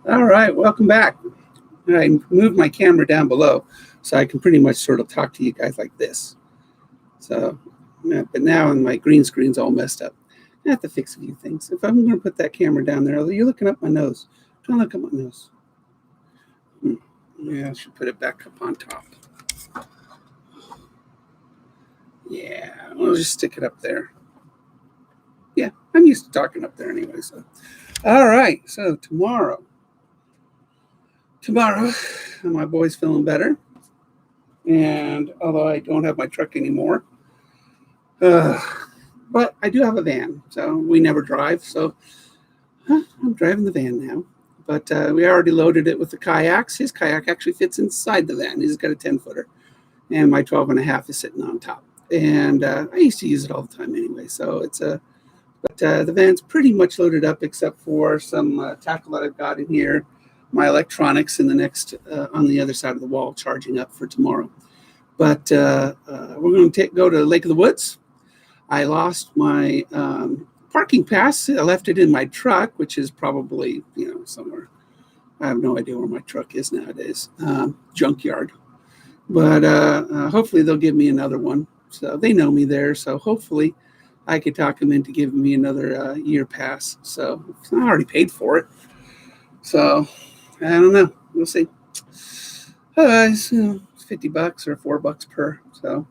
All right, welcome back. I moved my camera down below so I can pretty much sort of talk to you guys like this. So, but now my green screen's all messed up. I have to fix a few things. If I'm going to put that camera down there, you're looking up my nose. Don't look at my nose. Yeah, I should put it back up on top. Yeah, I'll just stick it up there. Yeah, I'm used to talking up there anyway. So, all right. So tomorrow, my boy's feeling better, and although I don't have my truck anymore, but I do have a van, so we never drive. So I'm driving the van now. But we already loaded it with the kayaks. His kayak actually fits inside the van. He's got a 10-footer, and my 12.5 is sitting on top. And I used to use it all the time anyway. So it's a, but the van's pretty much loaded up except for some tackle that I've got in here, my electronics in the next on the other side of the wall, charging up for tomorrow. But we're going to go to Lake of the Woods. I lost my parking pass. I left it in my truck, which is probably, somewhere. I have no idea where my truck is nowadays. Junkyard. But hopefully they'll give me another one. So they know me there. So hopefully I could talk them into giving me another year pass. So I already paid for it. So I don't know. We'll see. It's $50 or $4 per. So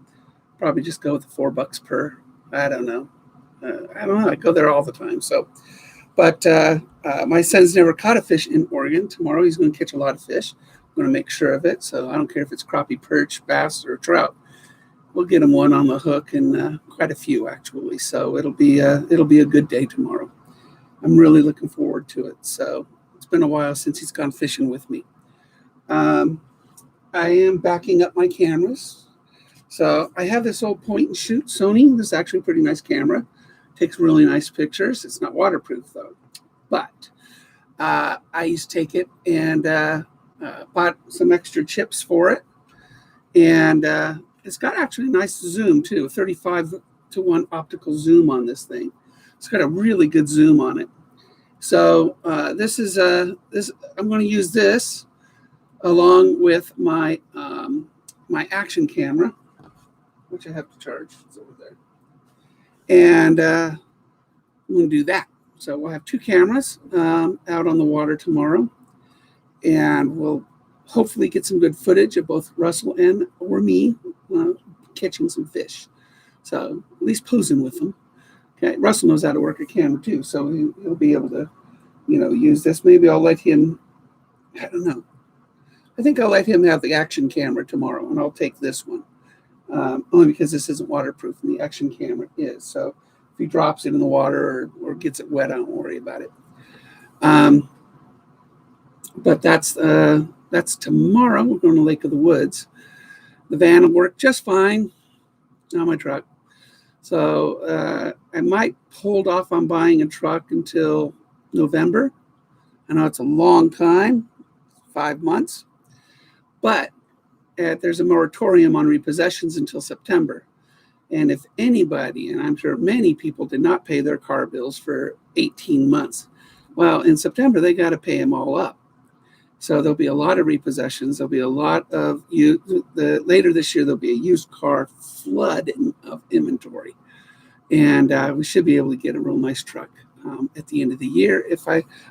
probably just go with the $4 per. I don't know. I go there all the time. So, but my son's never caught a fish in Oregon. Tomorrow he's going to catch a lot of fish. I'm going to make sure of it. So I don't care if it's crappie, perch, bass, or trout. We'll get him one on the hook, and quite a few actually. So it'll be a good day tomorrow. I'm really looking forward to it. So it's been a while since he's gone fishing with me. I am backing up my cameras. So I have this old point and shoot Sony. This is actually a pretty nice camera. Takes really nice pictures. It's not waterproof though. But I used to take it and bought some extra chips for it. And it's got actually a nice zoom too, 35-to-1 optical zoom on this thing. It's got a really good zoom on it. So this is this. I'm going to use this along with my my action camera, which I have to charge. It's over there. And I'm going to do that. So we'll have two cameras out on the water tomorrow. And we'll hopefully get some good footage of both Russell and or me catching some fish. So at least posing with them. Okay, Russell knows how to work a camera too, so he'll be able to, use this. Maybe I'll let him, I don't know. I think I'll let him have the action camera tomorrow, and I'll take this one. Only because this isn't waterproof and the action camera is. So if he drops it in the water or gets it wet, I don't worry about it. But that's tomorrow. We're going to Lake of the Woods. The van will work just fine on my truck. So I might hold off on buying a truck until November. I know it's a long time, 5 months, but there's a moratorium on repossessions until September. And if anybody, and I'm sure many people did not pay their car bills for 18 months, well, in September, they got to pay them all up. So there'll be a lot of repossessions. There'll be a lot of later this year. There'll be a used car flood of inventory, and we should be able to get a real nice truck at the end of the year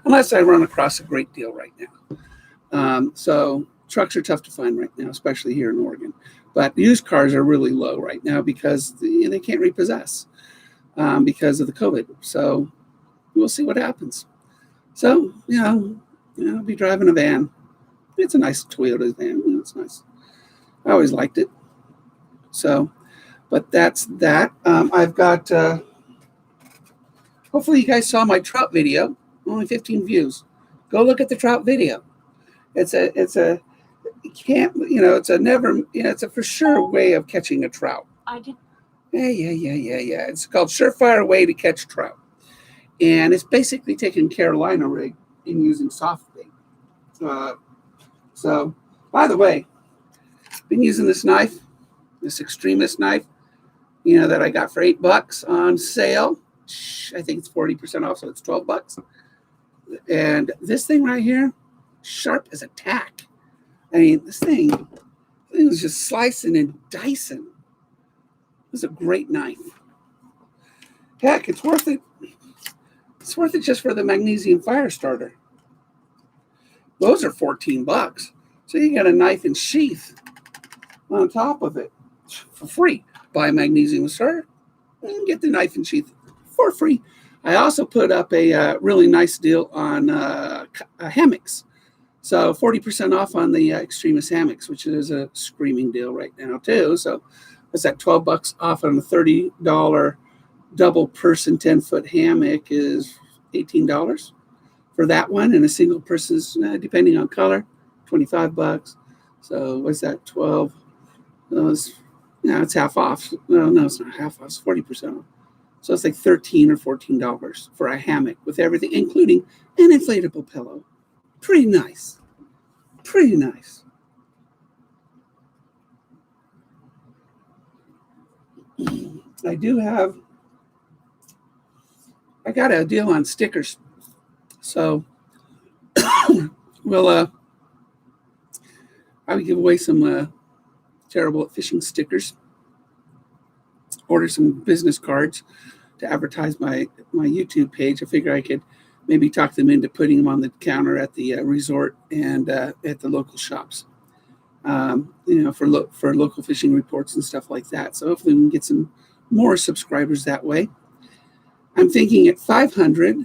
unless I run across a great deal right now. So trucks are tough to find right now, especially here in Oregon. But used cars are really low right now because they can't repossess because of the COVID. So we'll see what happens. So I'll be driving a van. It's a nice Toyota van. It's nice. I always liked it. So, but that's that. I've got, hopefully you guys saw my trout video. Only 15 views. Go look at the trout video. It's a for sure way of catching a trout. I did. Yeah. It's called Surefire Way to Catch Trout. And it's basically taking Carolina rig and using soft bait. So, by the way, I've been using this knife, this extremus knife, that I got for $8 on sale. I think it's 40% off, so it's $12. And this thing right here, sharp as a tack. I mean, this thing was just slicing and dicing. It was a great knife. Heck, it's worth it. It's worth it just for the magnesium fire starter. Those are $14. So you get a knife and sheath on top of it for free. Buy a magnesium starter and get the knife and sheath for free. I also put up a really nice deal on hammocks. So 40% off on the extremus hammocks, which is a screaming deal right now too. So what's that, $12 off on a $30 double person 10-foot hammock is $18 for that one. And a single person's, depending on color, $25. So what's that, 12? It's half off. No, it's not half off. It's 40% off. So it's like $13 or $14 for a hammock with everything, including an inflatable pillow. Pretty nice. Pretty nice. I got a deal on stickers. So I would give away some Terrible at Fishing stickers. Order some business cards to advertise my YouTube page. I figure I could maybe talk them into putting them on the counter at the resort and at the local shops, for local fishing reports and stuff like that. So hopefully we can get some more subscribers that way. I'm thinking at 500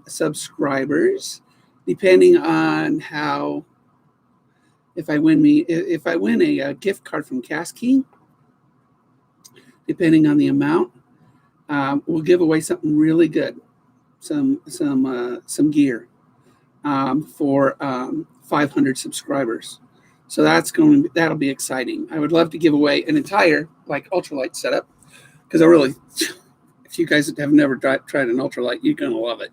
subscribers, depending on how, if I win a gift card from Kastking, depending on the amount, we'll give away something really good, some gear for 500 subscribers. So that'll be exciting. I would love to give away an entire ultralight setup, because if you guys have never tried an ultralight, you're gonna love it.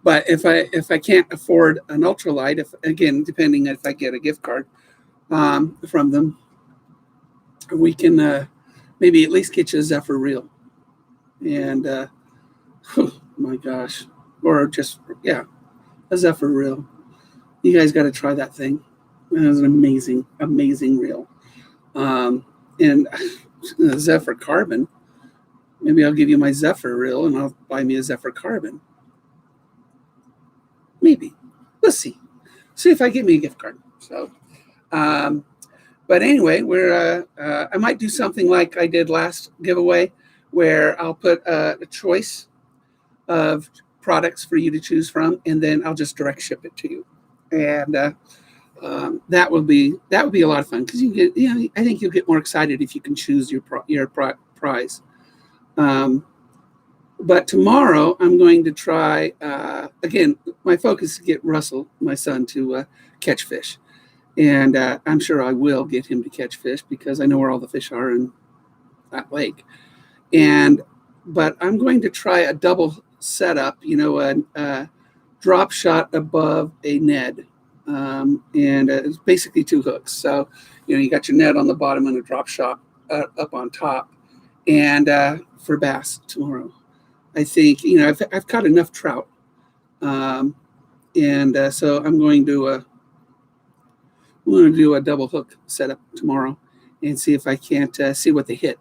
But if I can't afford an ultralight, depending if I get a gift card from them, we can maybe at least get you a Zephyr reel. And oh my gosh, or just a Zephyr reel. You guys got to try that thing. It was an amazing reel. And Zephyr carbon. Maybe I'll give you my Zephyr reel, and I'll buy me a Zephyr carbon. Maybe. Let's see. See if I get me a gift card. So, but anyway, I might do something like I did last giveaway, where I'll put a choice of products for you to choose from, and then I'll just direct ship it to you. And that would be a lot of fun, because I think you'll get more excited if you can choose your prize. But tomorrow I'm going to try, again, my focus is to get Russell, my son, to catch fish. And I'm sure I will get him to catch fish, because I know where all the fish are in that lake. But I'm going to try a double setup, a drop shot above a Ned. And it's basically two hooks. So, you got your Ned on the bottom and a drop shot up on top. And for bass tomorrow, I think, I've caught enough trout. So I'm going to do a double hook setup tomorrow and see if I can't see what they hit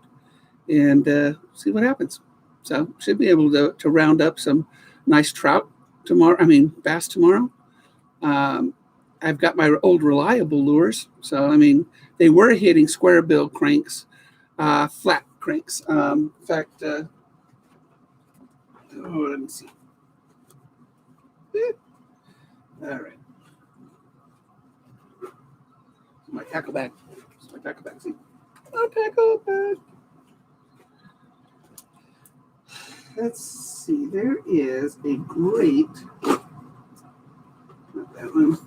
and see what happens. So should be able to round up some nice trout tomorrow. Bass tomorrow. I've got my old reliable lures. So, they were hitting square bill cranks, flat cranks. In fact, let me see. All right. My tackle bag. My tackle bag. See? My tackle bag. Let's see. There is a great. Not that one.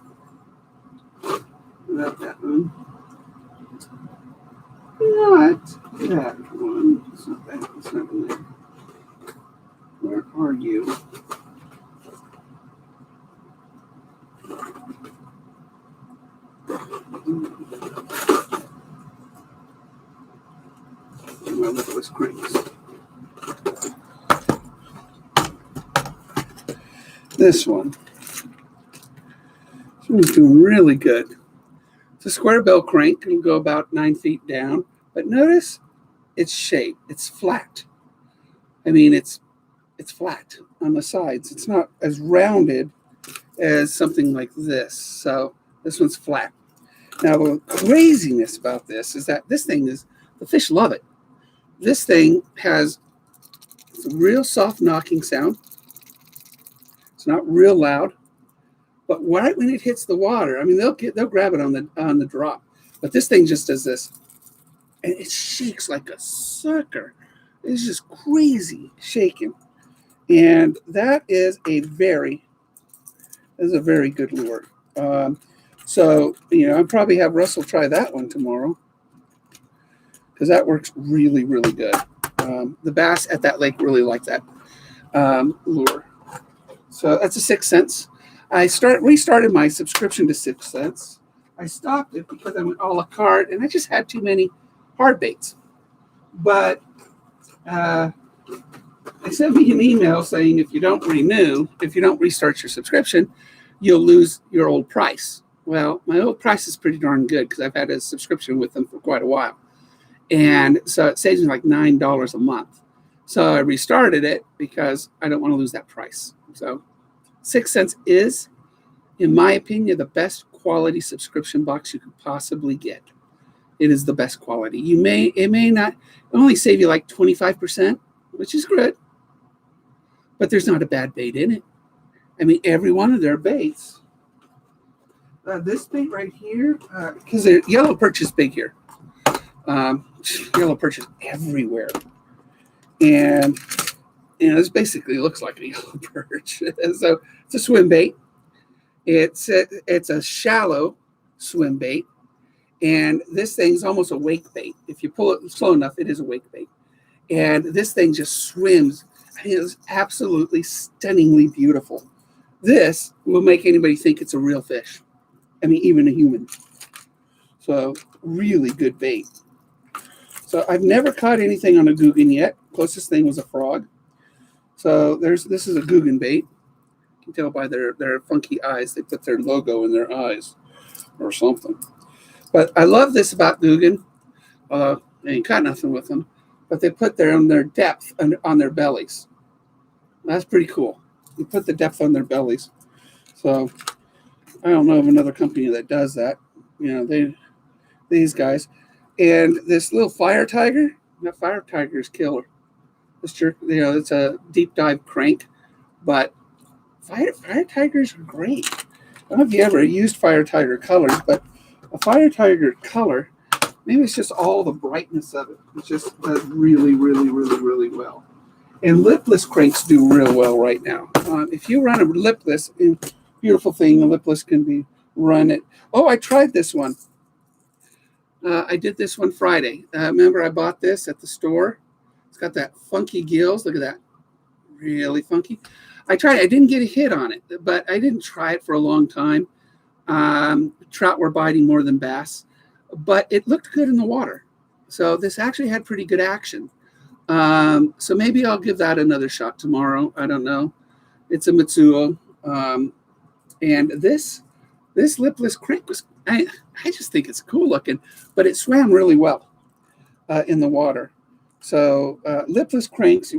Not that one. Not that one. It's not that. It's not in there. Where are you? My littlest cranks. This one. It's He's doing really good. It's a square bill crank. It'll go about 9 feet down. But notice its shape. It's flat. I mean, it's flat on the sides. It's not as rounded as something like this. So this one's flat. Now, the craziness about this is that this thing is, the fish love it. This thing has a real soft knocking sound. It's not real loud. But right when it hits the water, I mean, they'll grab it on the drop. But this thing just does this. And it shakes like a sucker. It's just crazy shaking. And that is a very good lure. So, I'll probably have Russell try that one tomorrow because that works really, really good. The bass at that lake really like that lure. So that's a 6 cents. I restarted my subscription to 6 cents. I stopped it because I went a la carte and I just had too many hard baits. But they sent me an email saying if you don't restart your subscription, you'll lose your old price. Well, my old price is pretty darn good because I've had a subscription with them for quite a while. And so it saves me like $9 a month. So I restarted it because I don't want to lose that price. So 6 cents is, in my opinion, the best quality subscription box you could possibly get. It is the best quality. It may not only save you like 25%, which is good, but there's not a bad bait in it. I mean, every one of their baits. This bait right here, because the yellow perch is big here. Yellow perch is everywhere. And, this basically looks like a yellow perch. So it's a swim bait. It's a shallow swim bait. And this thing's almost a wake bait. If you pull it slow enough, it is a wake bait. And this thing just swims. I mean, it's absolutely stunningly beautiful. This will make anybody think it's a real fish. I mean, even a human. So, really good bait. So, I've never caught anything on a Guggen yet. Closest thing was a frog. So, this is a Guggen bait. You can tell by their funky eyes. They put their logo in their eyes or something. But I love this about Guggen. I ain't caught nothing with them. But they put their depth on their bellies. That's pretty cool. You put the depth on their bellies. So I don't know of another company that does that. These guys. And this little fire tiger, that fire tiger is killer. It's a deep dive crank, but fire tigers are great. I don't know if you ever used fire tiger colors, but a fire tiger color, maybe it's just all the brightness of it. It just does really, really, really, really well. And lipless cranks do real well right now. If you run a lipless, beautiful thing, a lipless can be run it. Oh, I tried this one. I did this one Friday. Remember I bought this at the store? It's got that funky gills. Look at that. Really funky. I tried it. I didn't get a hit on it, but I didn't try it for a long time. Trout were biting more than bass, but it looked good in the water. So this actually had pretty good action. So maybe I'll give that another shot tomorrow. I don't know. It's a Matsuo. And this lipless crank was, I just think it's cool looking, but it swam really well in the water. So lipless cranks, I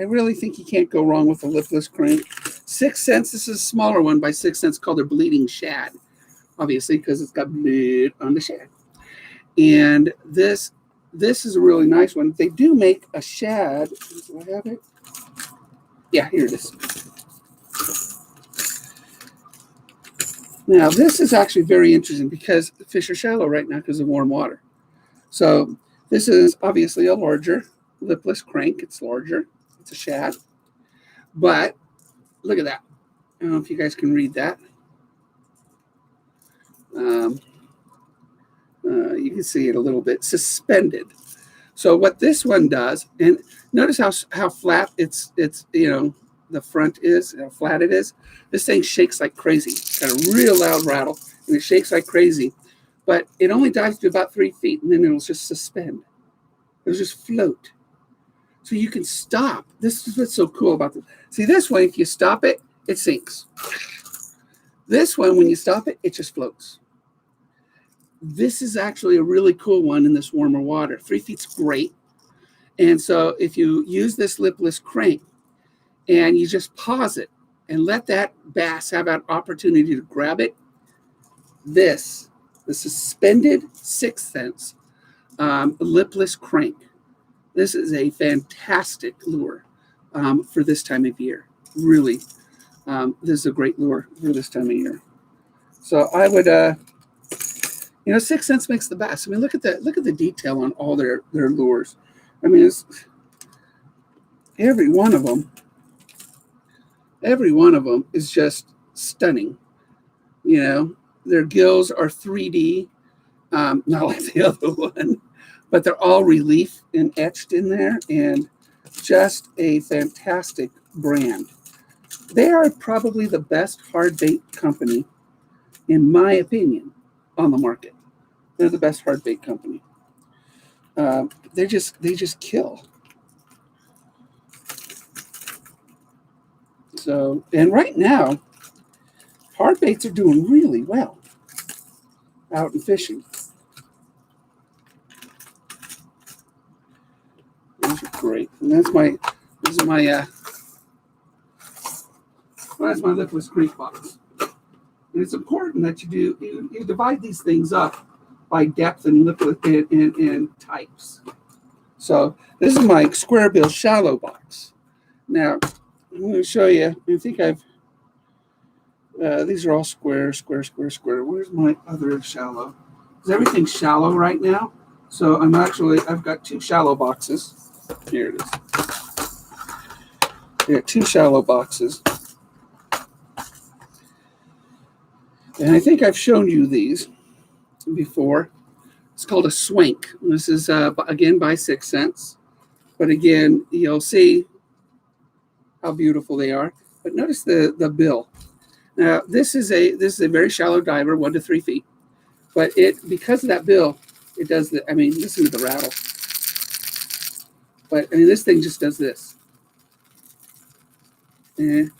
really think you can't go wrong with a lipless crank. 6 cents, this is a smaller one by 6 cents called a bleeding shad, obviously, because it's got blood on the shad. And this is a really nice one. They do make a shad. Do I have it? Yeah, here it is. Now, this is actually very interesting because the fish are shallow right now because of warm water. So this is obviously a larger lipless crank. It's larger. It's a shad. But look at that. I don't know if you guys can read that. You can see it a little bit suspended. So what this one does, and notice how flat it's the front is, how flat it is. This thing shakes like crazy. It's got a real loud rattle, and it shakes like crazy. But it only dives to about 3 feet, and then it'll just suspend. It'll just float. So you can stop. This is what's so cool about this. See, this one, if you stop it, it sinks. This one, when you stop it, it just floats. This is actually a really cool one in this warmer water. 3 feet's great. And so if you use this lipless crank and you just pause it and let that bass have an opportunity to grab it, the suspended 6th sense lipless crank, this is a fantastic lure for this time of year. Really, this is a great lure for this time of year. So I would, 6th sense makes the best. I mean, look at the detail on all their lures. I mean, it's every one of them is just stunning. Their gills are 3D, not like the other one, but they're all relief and etched in there, and just a fantastic brand. They are probably the best hard bait company, in my opinion, on the market. They're the best hard bait company. They just kill. So, and right now, hard baits are doing really well out in fishing. Those are great. And that's my lipless crank box. And it's important that you divide these things up by depth and liquid and types. So this is my square bill shallow box. Now I'm going to show you. I think these are all square. Where's my other shallow? Because everything's shallow right now. So I've got 2 shallow boxes. Here it is. I got 2 shallow boxes. And I think I've shown you these before. It's called a swank. This is, again, by 6th sense. But again, you'll see how beautiful they are. But notice the bill. Now, this is a very shallow diver, 1 to 3 feet. But because of that bill, it does listen to the rattle. But this thing just does this. And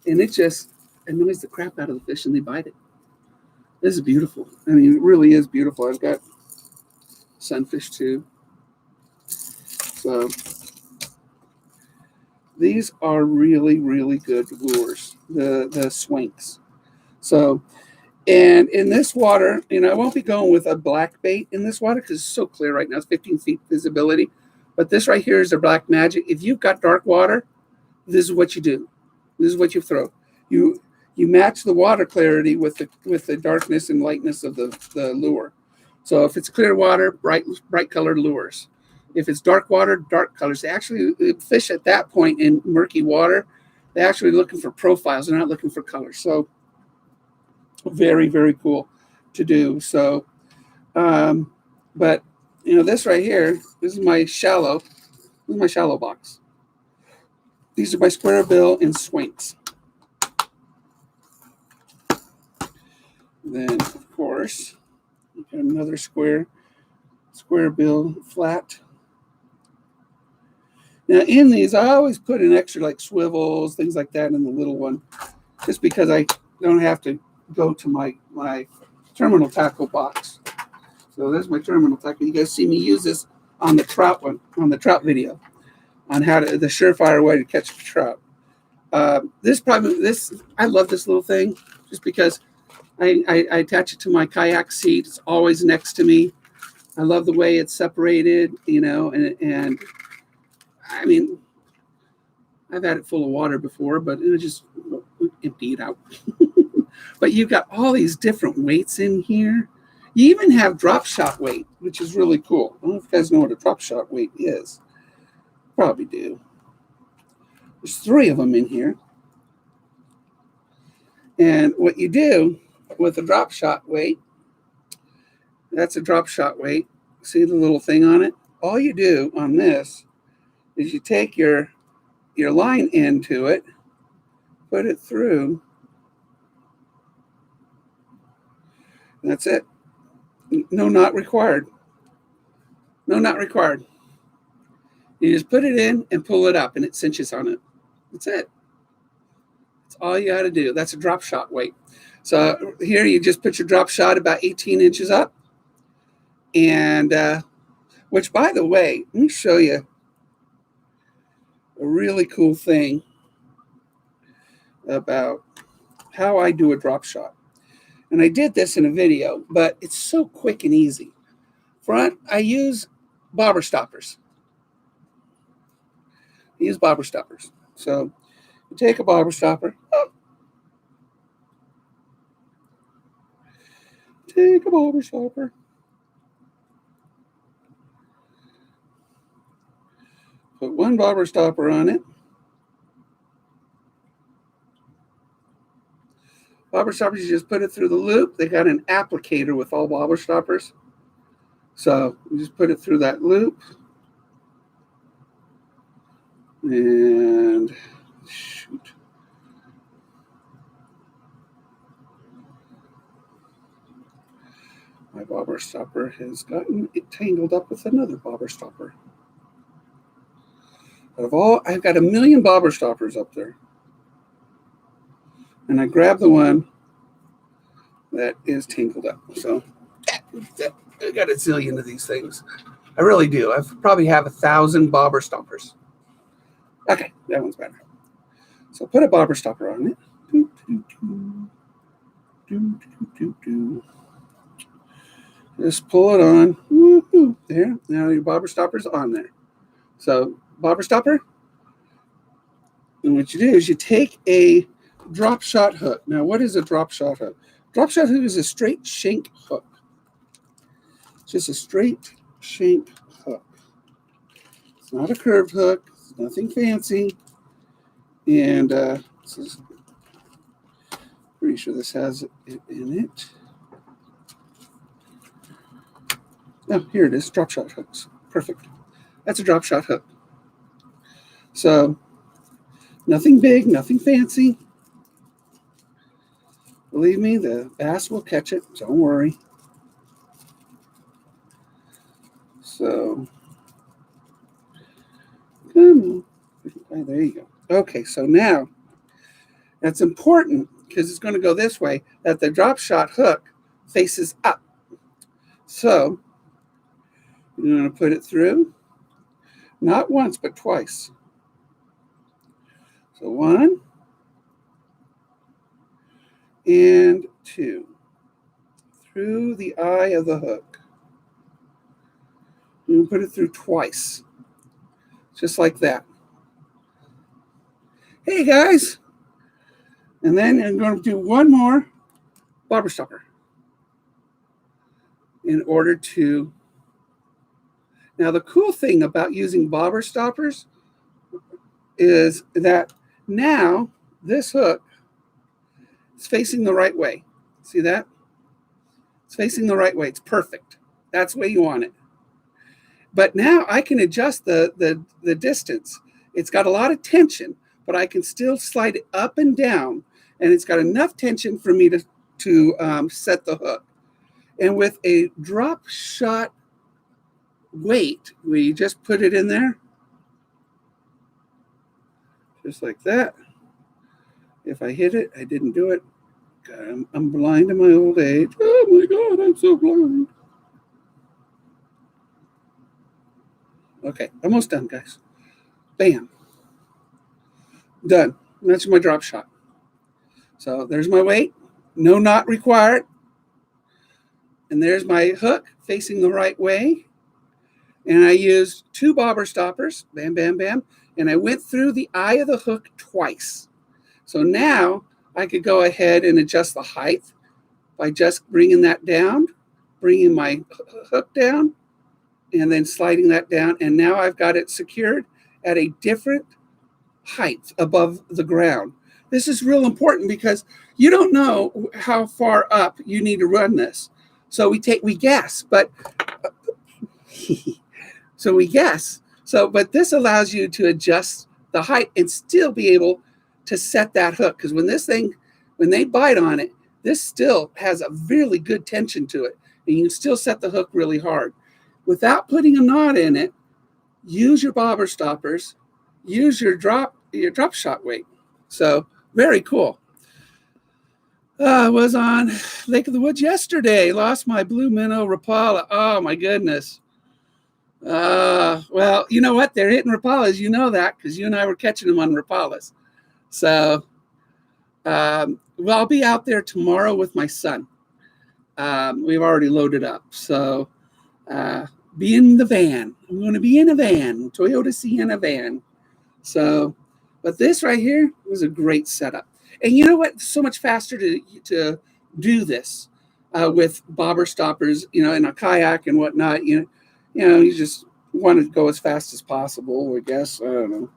it just annoys the crap out of the fish, and they bite it. This is beautiful. I mean, it really is beautiful. I've got sunfish too. So these are really, really good lures, the swanks. So, and in this water, I won't be going with a black bait in this water because it's so clear right now. It's 15 feet visibility. But this right here is a black magic. If you've got dark water, this is what you do. This is what you throw. You match the water clarity with the darkness and lightness of the lure. So if it's clear water, bright colored lures. If it's dark water, dark colors. They actually fish at that point in murky water. They're actually looking for profiles. They're not looking for colors. So very, very cool to do. So, but this right here, this is my shallow box. These are my square bill and swanks. Then, of course, you got another square bill flat. Now, in these, I always put in extra like swivels, things like that in the little one, just because I don't have to go to my terminal tackle box. So there's my terminal tackle. You guys see me use this on the trout video, on the surefire way to catch a trout. I love this little thing just because I attach it to my kayak seat. It's always next to me. I love the way it's separated, and I mean, I've had it full of water before, but it just empty it out. But you've got all these different weights in here. You even have drop shot weight, which is really cool. I don't know if you guys know what a drop shot weight is. Probably do. There's 3 of them in here. And what you do with a drop shot weight, that's a drop shot weight. See the little thing on it? All you do on this is you take your line into it, put it through, and that's it. No knot required. No knot required. You just put it in and pull it up, and it cinches on it. That's it. That's all you got to do. That's a drop shot weight. So here you just put your drop shot about 18 inches up. And which, by the way, let me show you a really cool thing about how I do a drop shot. And I did this in a video, but it's so quick and easy. Front, I use bobber stoppers. So you take a bobber stopper. Take a bobber stopper. Put one bobber stopper on it. Bobber stoppers, you just put it through the loop. They got an applicator with all bobber stoppers. So you just put it through that loop. And shoot. My bobber stopper has gotten it tangled up with another bobber stopper. I've got 1 million bobber stoppers up there. And I grab the one that is tangled up. So I got a zillion of these things. I really do. I probably have 1,000 bobber stoppers. Okay, that one's better. So put a bobber stopper on it. Just pull it on. Woo-hoo. There. Now your bobber stopper's on there. So bobber stopper. And what you do is you take a drop shot hook. Now, what is a drop shot hook? Drop shot hook is a straight shank hook. It's just a straight shank hook. It's not a curved hook. It's nothing fancy. And this is pretty sure this has it in it. Oh, here it is. Drop shot hooks. Perfect. That's a drop shot hook. So nothing big, nothing fancy. Believe me, the bass will catch it. Don't worry. So, come on. There you go. Okay, so now that's important because it's going to go this way, that the drop shot hook faces up. So you're going to put it through, not once, but twice. So 1 and 2 through the eye of the hook. You put it through twice, just like that. Hey guys, and then I'm going to do one more bobber stopper in order to. Now the cool thing about using bobber stoppers is that now this hook is facing the right way. See that? It's facing the right way. It's perfect. That's the way you want it. But now I can adjust the distance. It's got a lot of tension, but I can still slide it up and down, and it's got enough tension for me to set the hook. And with a drop shot weight, we just put it in there, just like that. If I hit it, I didn't do it. God, I'm blind in my old age. Oh my God, I'm so blind. Okay, almost done, guys. Bam. Done. That's my drop shot. So there's my weight. No knot required. And there's my hook facing the right way. And I used 2 bobber stoppers. Bam, bam, bam. And I went through the eye of the hook twice. So now I could go ahead and adjust the height by just bringing that down, bringing my hook down, and then sliding that down. And now I've got it secured at a different height above the ground. This is real important because you don't know how far up you need to run this. So we guess, but so we guess. So, but this allows you to adjust the height and still be able to set that hook. Because when they bite on it, this still has a really good tension to it. And you can still set the hook really hard. Without putting a knot in it, use your bobber stoppers, use your drop shot weight. So very cool. I was on Lake of the Woods yesterday. Lost my blue minnow Rapala. Oh my goodness. Well, you know what? They're hitting Rapalas. You know that because you and I were catching them on Rapalas. So, well, I'll be out there tomorrow with my son. We've already loaded up. So, be in the van. I'm going to be in a van, Toyota Sienna van. So, but this right here was a great setup. And you know what? It's so much faster to do this with bobber stoppers, in a kayak and whatnot. You just want to go as fast as possible. I guess I don't know.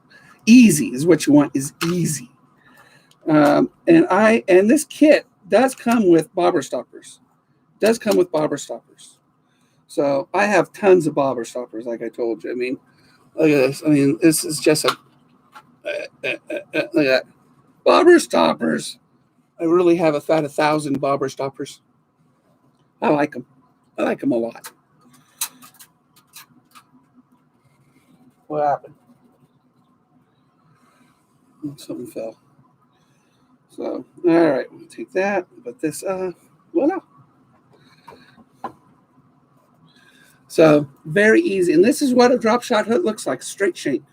Easy is what you want. Is easy. And this kit does come with bobber stoppers. Does come with bobber stoppers. So I have tons of bobber stoppers, like I told you. I mean, look at this. I mean, this is just a look at that. Bobber stoppers. I really have about 1,000 bobber stoppers. I like them. I like them a lot. What happened? Something fell. So, all right, we'll take that. But this, voila. So, very easy. And this is what a drop shot hook looks like, straight shank.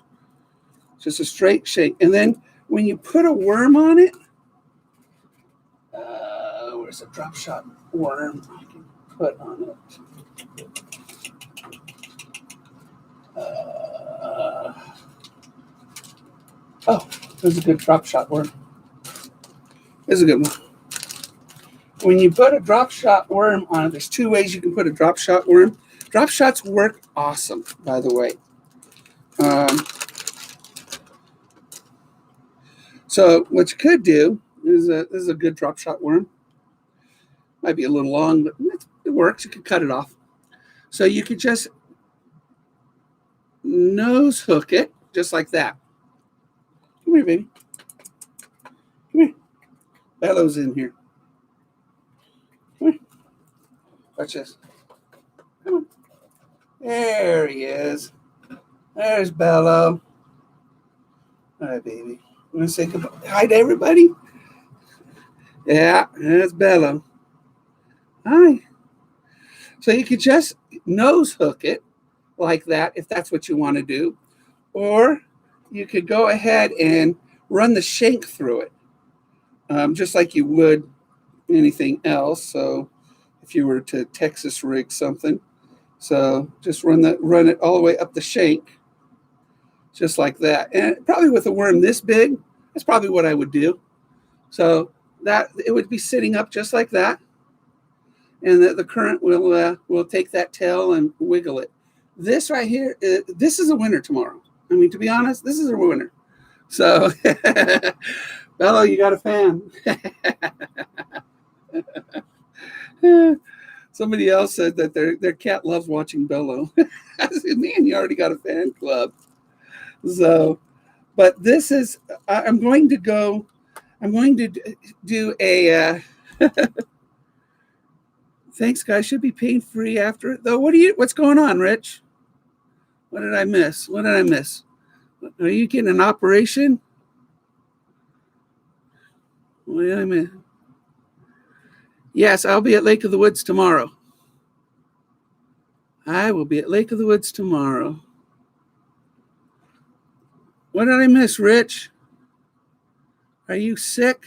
Just a straight shank. And then when you put a worm on it, where's a drop shot worm I can put on it? There's a good drop shot worm. There's a good one. When you put a drop shot worm on it, there's two ways you can put a drop shot worm. Drop shots work awesome, by the way. So what you could do is this is a good drop shot worm. Might be a little long, but it works. You can cut it off. So you could just nose hook it just like that. Come here, baby. Come here. Bellow's in here. Come here. Watch this. Come on. There he is. There's Bello. All right, baby. I'm going to say goodbye. Hi to everybody. Yeah, that's Bello. Hi. So you could just nose hook it like that if that's what you want to do. Or you could go ahead and run the shank through it, just like you would anything else. So if you were to Texas rig something, so just run it all the way up the shank, just like that. And probably with a worm this big, that's probably what I would do. So that it would be sitting up just like that, and the current will take that tail and wiggle it. This right here, this is a winner tomorrow. I mean, to be honest, this is a winner. So, Bello, you got a fan. Somebody else said that their cat loves watching Bello. I said, man, you already got a fan club. So, but this is, I'm going to do a, thanks guys, should be pain free after it though. What's going on, Rich? What did I miss? Are you getting an operation? What did I miss? Yes, I'll be at Lake of the Woods tomorrow. I will be at Lake of the Woods tomorrow. What did I miss, Rich? Are you sick?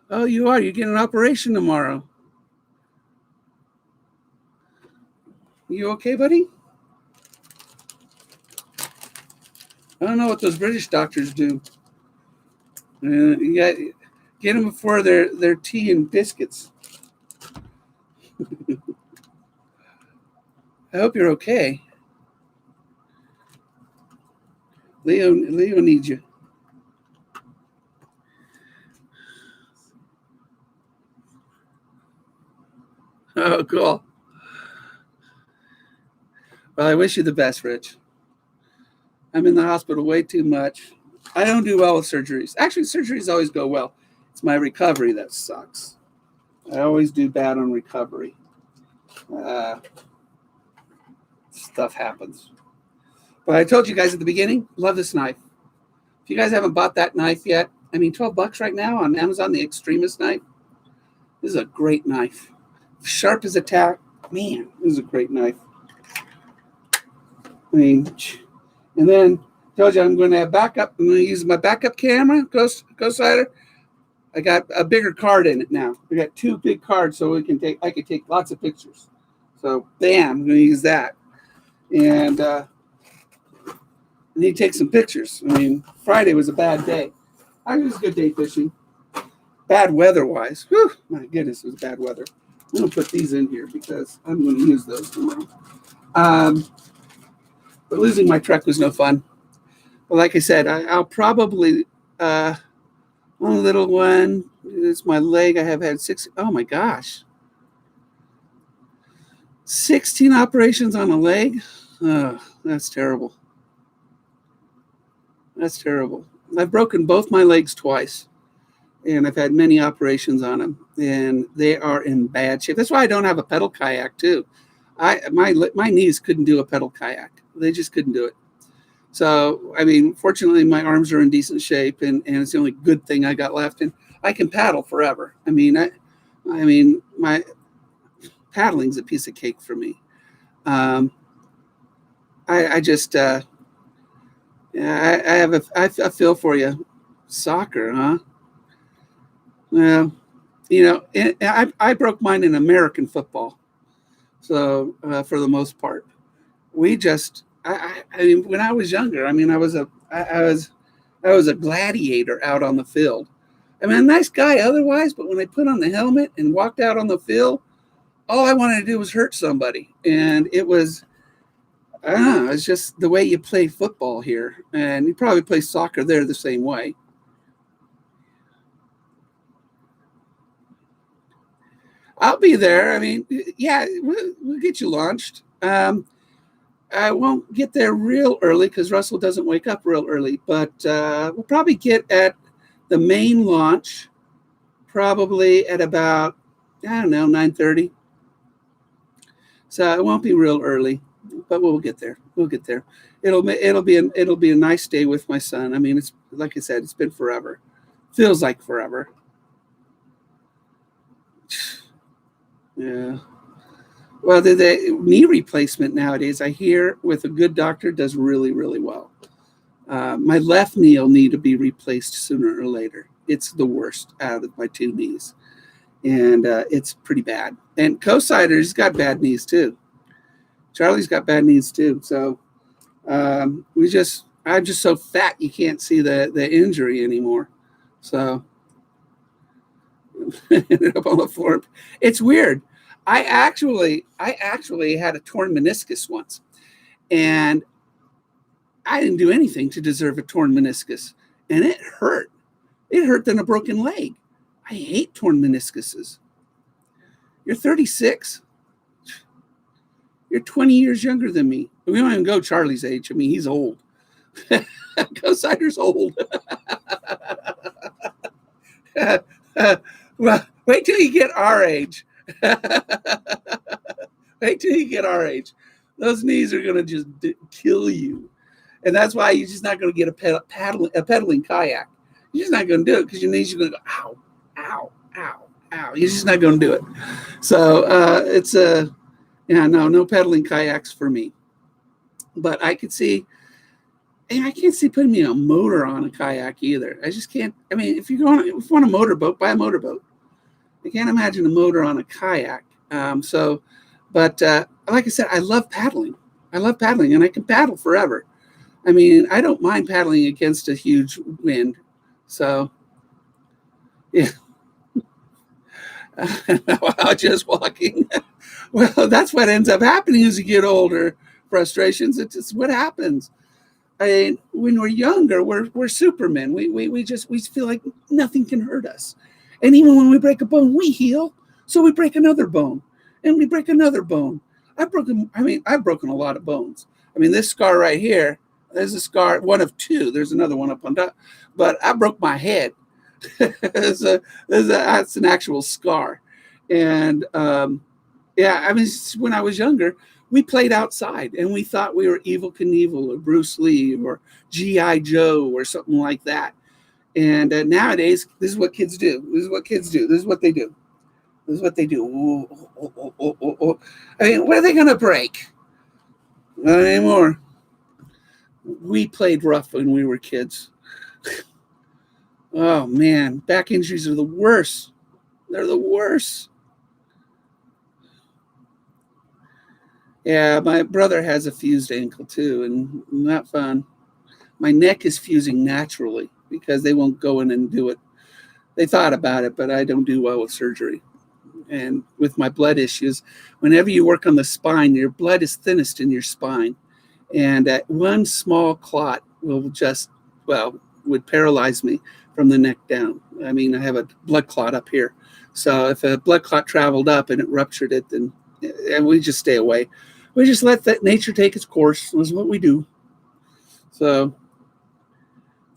Oh, you are. You're getting an operation tomorrow. You okay, buddy? I don't know what those British doctors do. You got get them before their tea and biscuits. I hope you're okay. Leo needs you. Oh, cool. Well, I wish you the best, Rich. I'm in the hospital way too much. I don't do well with surgeries. Actually, surgeries always go well. It's my recovery that sucks. I always do bad on recovery. Stuff happens. But I told you guys at the beginning, love this knife. If you guys haven't bought that knife yet, I mean, $12 right now on Amazon, the Extremus knife. This is a great knife. Sharp as a tack. Man, this is a great knife. I mean, and then told you I'm going to have backup. I'm going to use my backup camera, Ghost Rider. I got a bigger card in it now. We got 2 big cards, so I can take lots of pictures. So bam, I'm going to use that. And I need to take some pictures. I mean, Friday was a bad day. I was a good day fishing. Bad weather-wise. Whew, my goodness, it was bad weather. I'm going to put these in here because I'm going to use those tomorrow. But losing my truck was no fun. But like I said, I'll probably, one little one, it's my leg. I have had 6, oh my gosh. 16 operations on a leg. Oh, that's terrible. That's terrible. I've broken both my legs twice. And I've had many operations on them. And they are in bad shape. That's why I don't have a pedal kayak too. My knees couldn't do a pedal kayak. They just couldn't do it. So, I mean, fortunately, my arms are in decent shape, and it's the only good thing I got left. And I can paddle forever. I mean, my paddling's a piece of cake for me. I feel for you. Soccer, huh? Well, you know, I broke mine in American football. So for the most part, I mean, when I was younger, I mean, I was a gladiator out on the field. I mean, a nice guy otherwise, but when I put on the helmet and walked out on the field, all I wanted to do was hurt somebody. And it was, I don't know, it's just the way you play football here. And you probably play soccer there the same way. I'll be there. I mean, yeah, we'll get you launched. I won't get there real early because Russell doesn't wake up real early, but we'll probably get at the main launch probably at about, I don't know, 9:30. So it won't be real early, but we'll get there. We'll get there. It'll be a nice day with my son. I mean, it's like I said, it's been forever. Feels like forever. Yeah. Well, the knee replacement nowadays, I hear with a good doctor, does really, really well. My left knee will need to be replaced sooner or later. It's the worst out of my 2 knees. And it's pretty bad. And co-sider's got bad knees too. Charlie's got bad knees too. So I'm just so fat you can't see the injury anymore. So ended up on the floor. It's weird. I actually had a torn meniscus once, and I didn't do anything to deserve a torn meniscus, and it hurt. It hurt than a broken leg. I hate torn meniscuses. You're 36. You're 20 years younger than me. We don't even go Charlie's age. I mean, he's old. Go-Sider's old. Well, wait till you get our age. Wait till you get our age. Those knees are going to just kill you. And that's why you're just not going to get a pedaling kayak. You're just not going to do it because your knees are going to go, ow, ow, ow, ow. You're just not going to do it. So no pedaling kayaks for me. But I could see, and I can't see putting me a motor on a kayak either. I just can't. I mean, if you want a motorboat, buy a motorboat. I can't imagine a motor on a kayak. But like I said, I love paddling. And I can paddle forever. I mean, I don't mind paddling against a huge wind. So, yeah. Wow, just walking. Well, that's what ends up happening as you get older. Frustrations, it's just what happens. I mean, when we're younger, we're supermen. We feel like nothing can hurt us. And even when we break a bone, we heal. So we break another bone. And we break another bone. I've broken a lot of bones. I mean, this scar right here, there's a scar, one of 2. There's another one up on top. But I broke my head. That's an actual scar. And when I was younger, we played outside and we thought we were Evel Knievel or Bruce Lee or G.I. Joe or something like that. And nowadays, this is what kids do. This is what kids do. This is what they do. This is what they do. Ooh, oh, oh, oh, oh, oh. I mean, what are they going to break? Not anymore. We played rough when we were kids. Oh, man. Back injuries are the worst. They're the worst. Yeah, my brother has a fused ankle too, and not fun. My neck is fusing naturally because they won't go in and do it. They thought about it, but I don't do well with surgery. And with my blood issues, whenever you work on the spine, your blood is thinnest in your spine. And one small clot will just, well, would paralyze me from the neck down. I mean, I have a blood clot up here. So if a blood clot traveled up and it ruptured it, then and we just stay away. We just let that nature take its course. That's what we do. So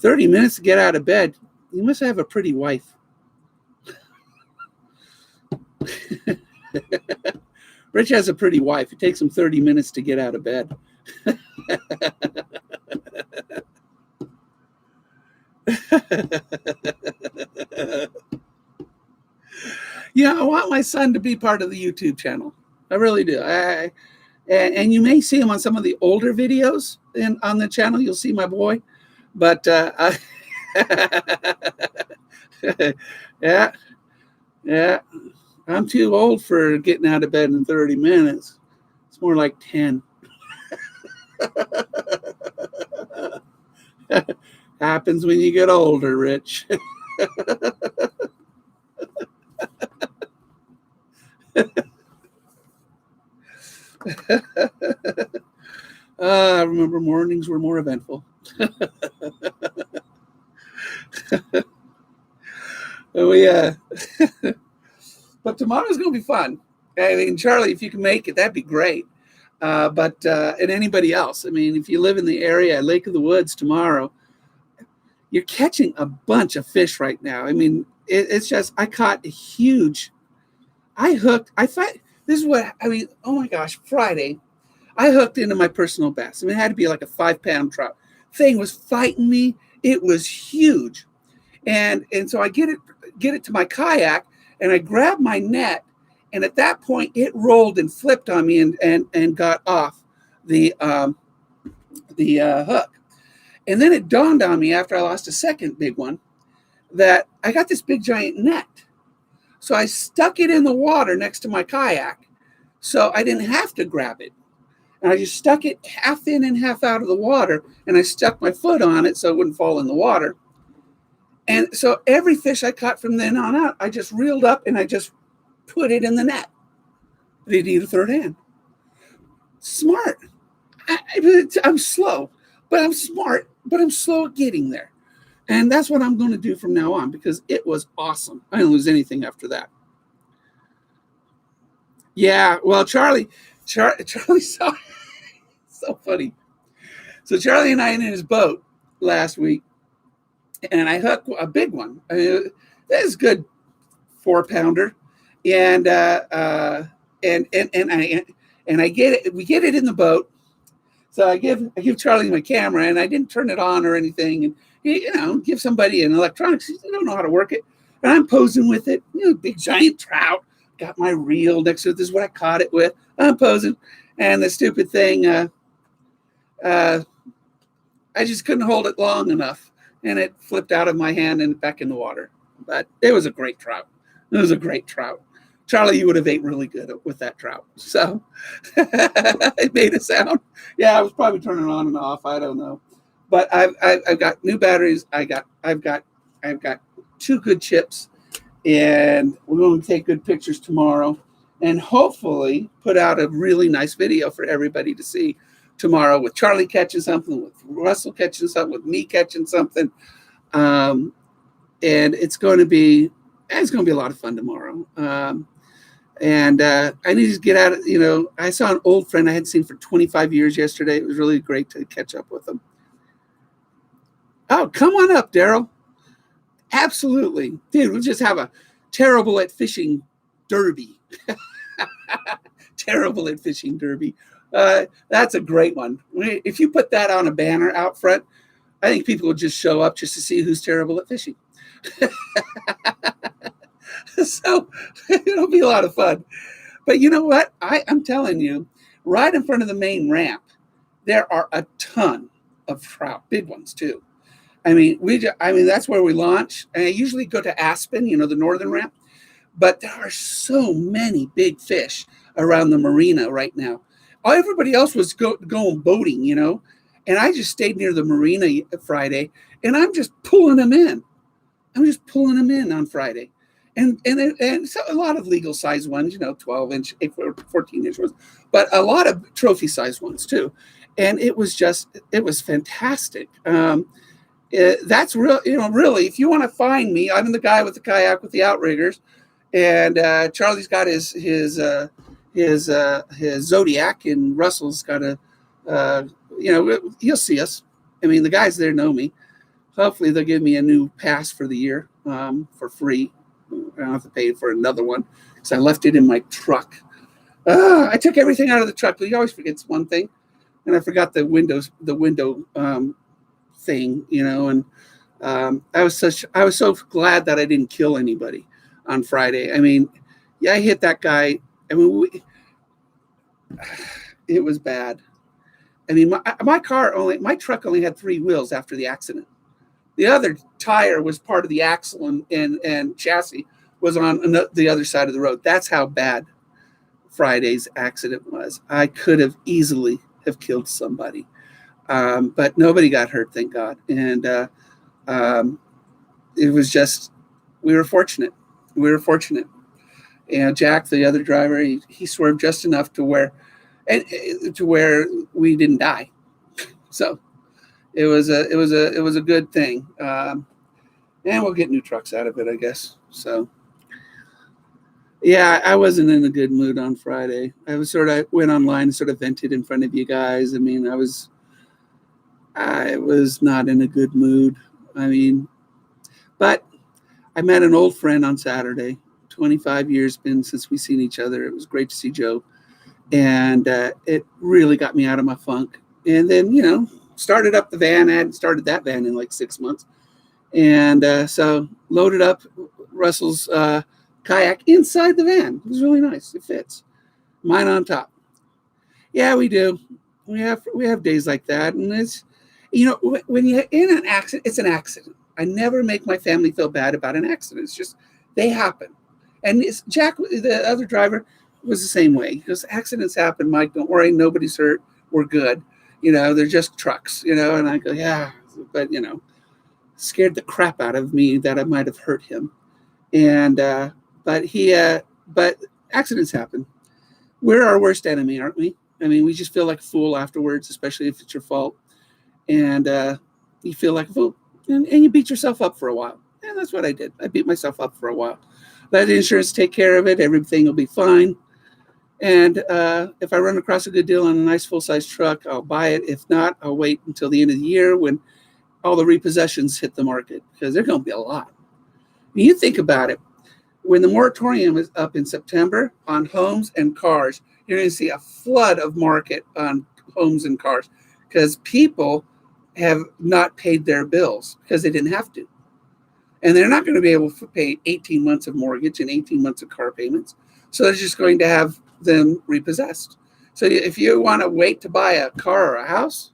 30 minutes to get out of bed. You must have a pretty wife. Rich has a pretty wife. It takes him 30 minutes to get out of bed. Yeah, I want my son to be part of the YouTube channel. I really do. And you may see him on some of the older videos on the channel. You'll see my boy. But yeah. I'm too old for getting out of bed in 30 minutes. It's more like 10. Happens when you get older, Rich. I remember mornings were more eventful. But tomorrow's going to be fun. I mean, Charlie, if you can make it, that'd be great. And anybody else, I mean, if you live in the area, Lake of the Woods tomorrow, you're catching a bunch of fish right now. I mean, it's just, I caught a huge, this is what, I mean, oh my gosh, Friday, I hooked into my personal best. I mean, it had to be like a 5-pound trout. Thing was fighting me. It was huge. And so I get it to my kayak, and I grab my net, and at that point it rolled and flipped on me and got off the hook. And then it dawned on me after I lost a second big one that I got this big giant net. So I stuck it in the water next to my kayak so I didn't have to grab it. And I just stuck it half in and half out of the water, and I stuck my foot on it so it wouldn't fall in the water. And so every fish I caught from then on out, I just reeled up and I just put it in the net. I didn't need a third hand. Smart. I'm slow, but I'm smart, but I'm slow at getting there. And that's what I'm going to do from now on because it was awesome. I didn't lose anything after that. Yeah, well, Charlie saw so funny. So Charlie and I in his boat last week, and I hooked a big one. I mean, that is good 4-pounder, and I get it. We get it in the boat. So I give Charlie my camera, and I didn't turn it on or anything. And give somebody an electronics. They don't know how to work it. And I'm posing with it. Big giant trout. Got my reel next to it. This is what I caught it with. I'm posing, and the stupid thing. I just couldn't hold it long enough, and it flipped out of my hand and back in the water. But it was a great trout. It was a great trout. Charlie, you would have ate really good with that trout. So it made a sound. Yeah, I was probably turning on and off. I don't know. But I've got new batteries. I've got 2 good chips, and we're going to take good pictures tomorrow, and hopefully put out a really nice video for everybody to see tomorrow with Charlie catching something, with Russell catching something, with me catching something. And it's going to be a lot of fun tomorrow. I need to get out of, I saw an old friend I hadn't seen for 25 years yesterday. It was really great to catch up with him. Oh, come on up, Daryl. Absolutely. Dude, we'll just have a terrible at fishing derby. Terrible at fishing derby. That's a great one. If you put that on a banner out front, I think people will just show up just to see who's terrible at fishing. So it'll be a lot of fun. But you know what? I'm telling you, right in front of the main ramp, there are a ton of trout, big ones too. I mean, that's where we launch. And I usually go to Aspen, the northern ramp. But there are so many big fish around the marina right now. Everybody else was going boating, and I just stayed near the marina Friday, and I'm just pulling them in. I'm just pulling them in on Friday. And so a lot of legal size ones, 12-inch, 14-inch ones, but a lot of trophy size ones too. And it was fantastic. That's real, really, if you want to find me, I'm the guy with the kayak with the outriggers, and Charlie's got his Zodiac, and Russell's got you'll see us. I mean, the guys there know me. Hopefully they'll give me a new pass for the year for free. I don't have to pay for another one because I left it in my truck. I took everything out of the truck, but you always forget one thing, and I forgot the window thing, and I was so glad that I didn't kill anybody on Friday. I mean, yeah, I hit that guy. I mean, it was bad. I mean, my truck only had 3 wheels after the accident. The other tire was part of the axle and chassis was on the other side of the road. That's how bad Friday's accident was. I could have easily have killed somebody, but nobody got hurt, thank God. And it was just, we were fortunate. And Jack, the other driver, he swerved just enough to where we didn't die. So it was a good thing. And we'll get new trucks out of it, I guess. So yeah, I wasn't in a good mood on Friday. I went online and sort of vented in front of you guys. I mean, I was not in a good mood. I mean, but I met an old friend on Saturday. 25 years been since we've seen each other. It was great to see Joe. And it really got me out of my funk. And then, started up the van. I hadn't started that van in like 6 months. And so loaded up Russell's kayak inside the van. It was really nice. It fits. Mine on top. Yeah, we do. We have days like that. And it's, when you're in an accident, it's an accident. I never make my family feel bad about an accident. It's just, they happen. And Jack, the other driver, was the same way. He goes, accidents happen, Mike. Don't worry. Nobody's hurt. We're good. They're just trucks, and I go, yeah, but, scared the crap out of me that I might have hurt him. And, but accidents happen. We're our worst enemy, aren't we? I mean, we just feel like a fool afterwards, especially if it's your fault. And you feel like a fool and you beat yourself up for a while. And that's what I did. I beat myself up for a while. Let the insurance take care of it. Everything will be fine. And if I run across a good deal on a nice full-size truck, I'll buy it. If not, I'll wait until the end of the year when all the repossessions hit the market, because they're going to be a lot. When you think about it, when the moratorium is up in September on homes and cars, you're going to see a flood of market on homes and cars because people have not paid their bills because they didn't have to. And they're not going to be able to pay 18 months of mortgage and 18 months of car payments. So they're just going to have them repossessed. So if you want to wait to buy a car or a house,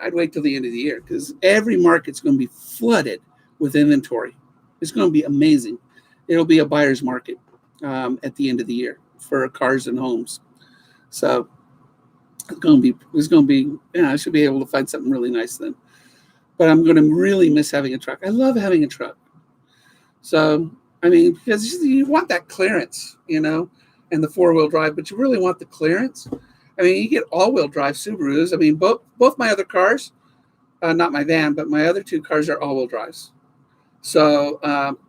I'd wait till the end of the year because every market's going to be flooded with inventory. It's going to be amazing. It'll be a buyer's market at the end of the year for cars and homes. So it's going to be, I should be able to find something really nice then. But I'm going to really miss having a truck. I love having a truck. So, I mean, because you want that clearance, and the 4-wheel drive, but you really want the clearance. I mean, you get all-wheel drive Subarus. I mean, both my other cars, not my van, but my other 2 cars are all-wheel drives. So,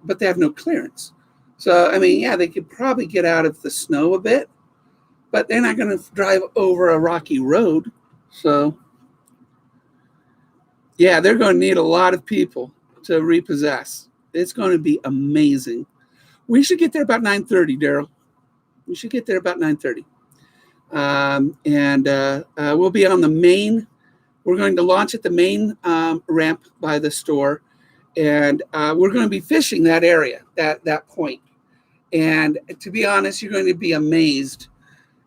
but they have no clearance. So, I mean, yeah, they could probably get out of the snow a bit, but they're not going to drive over a rocky road. So, yeah, they're going to need a lot of people to repossess. It's going to be amazing. We should get there about 9:30, Daryl. We should get there about 9:30. And we'll be on the main We're going to launch at the main ramp by the store, and we're going to be fishing that area, that point. And to be honest, you're going to be amazed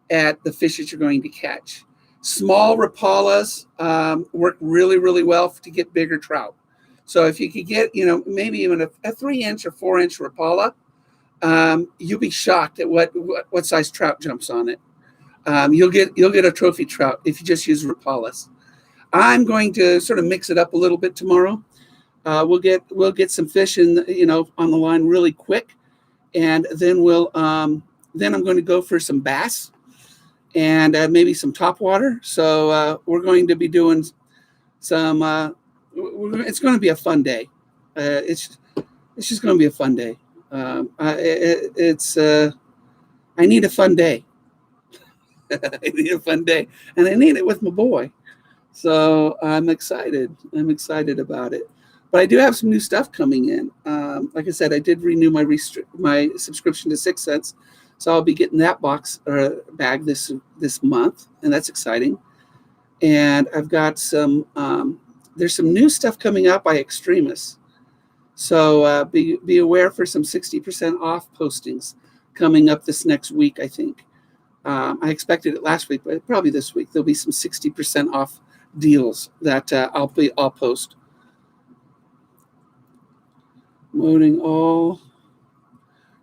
at the fish that you're going to catch. Small rapalas work really, really well to get bigger trout. So if you could get, maybe even a 3-inch or 4-inch rapala, you'll be shocked at what size trout jumps on it. You'll get a trophy trout if you just use rapalas. I'm going to sort of mix it up a little bit tomorrow. We'll get some fish on the line really quick, and then then I'm going to go for some bass and maybe some topwater. So we're going to be doing some. It's going to be a fun day. It's just going to be a fun day. I need a fun day. I need a fun day, and I need it with my boy. So I'm excited. I'm excited about it. But I do have some new stuff coming in. Like I said, I did renew my subscription to 6 Cents, so I'll be getting that box or bag this month, and that's exciting. And I've got some. There's some new stuff coming out by Extremus, so be aware for some 60% off postings coming up this next week. I think I expected it last week, but probably this week there'll be some 60% off deals that I'll post. Loading all.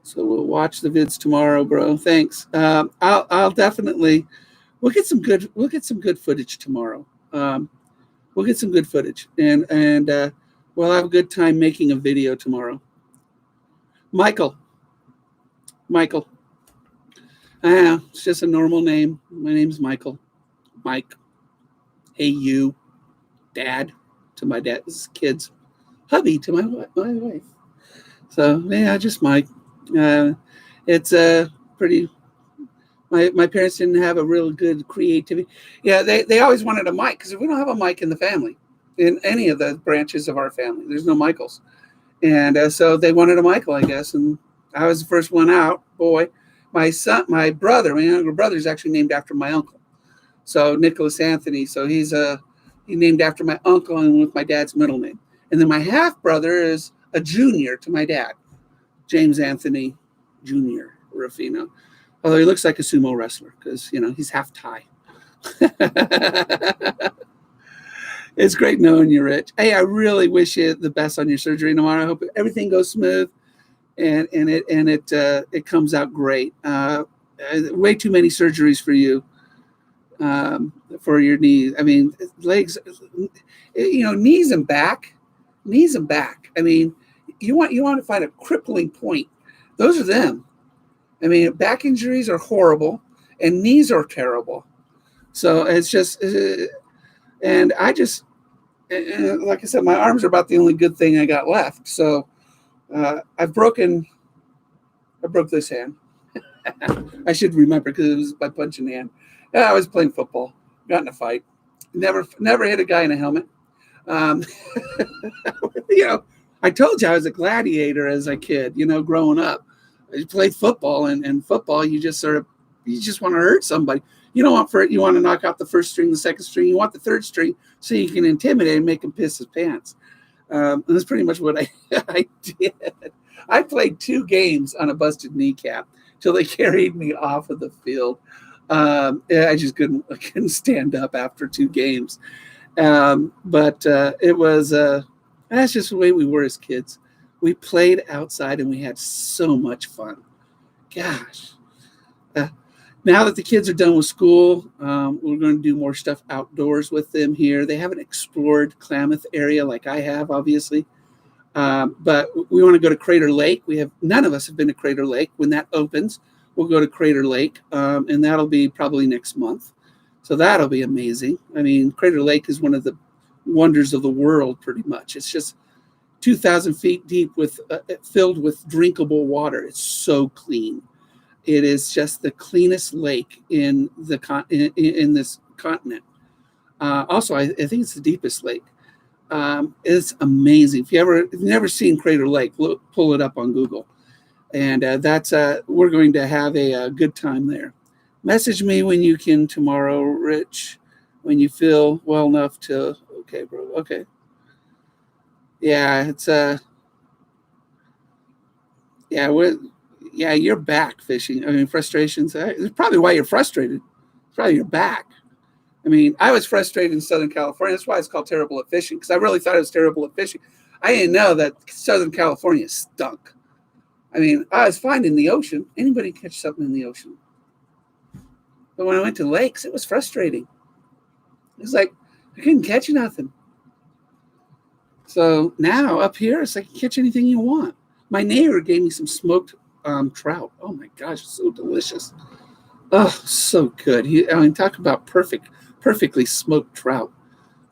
So we'll watch the vids tomorrow, bro. Thanks. I'll definitely. We'll get some good footage tomorrow. We'll get some good footage, and we'll have a good time making a video tomorrow. Michael. I know, it's just a normal name. My name's Michael. Mike. Hey, you. Dad to my dad's kids. Hubby to my wife. So, yeah, just Mike. It's pretty... My parents didn't have a real good creativity. Yeah, they always wanted a Mike, because we don't have a Mike in the family, in any of the branches of our family. There's no Michaels. And so they wanted a Michael, I guess, and I was the first one out. Boy, my younger brother is actually named after my uncle. So Nicholas Anthony. So he's named after my uncle and with my dad's middle name. And then my half brother is a junior to my dad, James Anthony Jr. Ruffino. Although he looks like a sumo wrestler because he's half Thai. It's great knowing you, Rich. Hey, I really wish you the best on your surgery tomorrow. I hope everything goes smooth and it comes out great. Way too many surgeries for you, for your knees. I mean, legs, knees and back. I mean, you want to find a crippling point. Those are them. I mean, back injuries are horrible and knees are terrible. So it's just, and I just, like I said, my arms are about the only good thing I got left. So I broke this hand. I should remember because it was my punching hand. Yeah, I was playing football, got in a fight, never hit a guy in a helmet. I told you I was a gladiator as a kid, growing up. I played football, and football, you just want to hurt somebody. You don't want you want to knock out the first string, the second string. You want the third string so you can intimidate and make him piss his pants. And that's pretty much what I did. I played 2 games on a busted kneecap till they carried me off of the field. I just couldn't stand up after 2 games. But it was that's just the way we were as kids. We played outside and we had so much fun. Gosh. Now that the kids are done with school, we're going to do more stuff outdoors with them here. They haven't explored Klamath area like I have, obviously. But we want to go to Crater Lake. None of us have been to Crater Lake. When that opens, we'll go to Crater Lake, and that'll be probably next month. So that'll be amazing. I mean, Crater Lake is one of the wonders of the world, pretty much. It's just 2,000 feet deep filled with drinkable water. It's so clean. It is just the cleanest lake in this continent. Also, I think it's the deepest lake. It's amazing. If you've never seen Crater Lake, pull it up on Google. And we're going to have a good time there. Message me when you can tomorrow, Rich. when you feel well enough to, okay, bro, okay. Yeah, it's yeah, yeah, you're back fishing. I mean, frustrations. It's probably why you're frustrated. It's probably your back. I mean, I was frustrated in Southern California. That's why it's called terrible at fishing, because I really thought it was terrible at fishing. I didn't know that Southern California stunk. I mean, I was fine in the ocean. Anybody catch something in the ocean? But when I went to lakes, it was frustrating. It was like I couldn't catch nothing. So now up here, it's like you catch anything you want. My neighbor gave me some smoked trout. Oh my gosh, it's so delicious. Oh, so good. I mean, talk about perfectly smoked trout.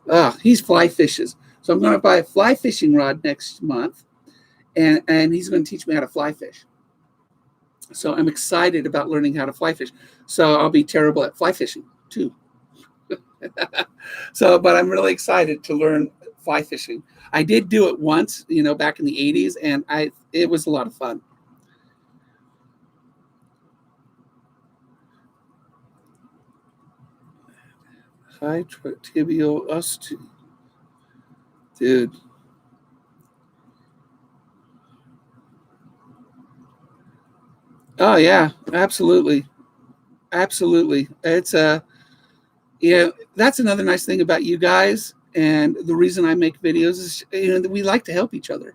Oh, he's fly fishes. So I'm going to buy a fly fishing rod next month, and he's going to teach me how to fly fish. So I'm excited about learning how to fly fish. So I'll be terrible at fly fishing too. So, but I'm really excited to learn fly fishing. I did do it once, back in the 80s, and it was a lot of fun. High tibial osteoid. Dude. Oh yeah, absolutely. Absolutely. It's that's another nice thing about you guys. And the reason I make videos is, we like to help each other.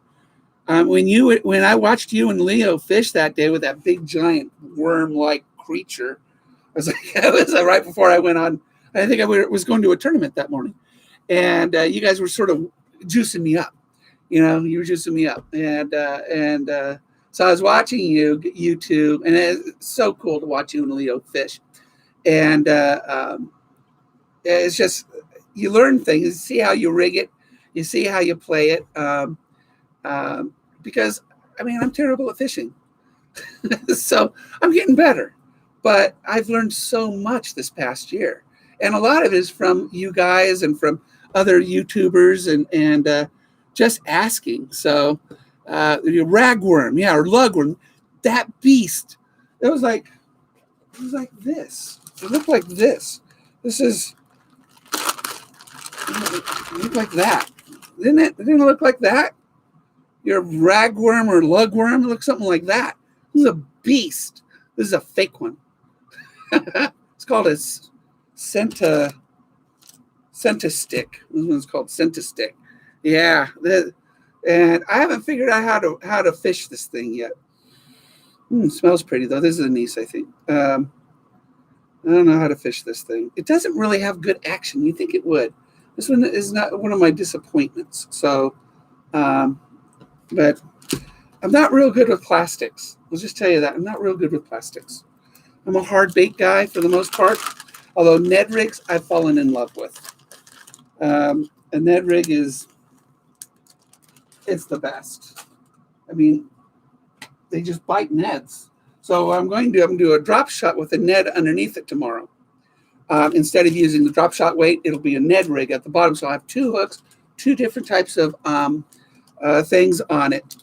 When I watched you and Leo fish that day with that big giant worm-like creature, I was like, it was right before I went on. I think I was going to a tournament that morning, and you guys were sort of juicing me up. You were juicing me up, and so I was watching you two, and it's so cool to watch you and Leo fish, and it's just you learn things, you see how you rig it, you see how you play it, because I mean I'm terrible at fishing, so I'm getting better, but I've learned so much this past year, and a lot of it is from you guys and from other YouTubers and just asking. So ragworm, yeah, or lugworm, that beast. It was like this. It looked like this. This is it looked like that. Didn't it? Didn't it look like that? Your ragworm or lugworm looked something like that. This is a beast. This is a fake one. It's called a Centa stick. This one's called Centa stick. Yeah, and I haven't figured out how to fish this thing yet. Smells pretty though. This is a niece, I think. I don't know how to fish this thing. It doesn't really have good action. You think it would. This one is not one of my disappointments. So, but I'm not real good with plastics. I'll just tell you that. I'm not real good with plastics. I'm a hard bait guy for the most part. Although Ned rigs, I've fallen in love with. A Ned rig it's the best. I mean, they just bite nets. So what I'm going to do a drop shot with a Ned underneath it tomorrow. Instead of using the drop shot weight, it'll be a Ned rig at the bottom. So I have two hooks, two different types of things on it.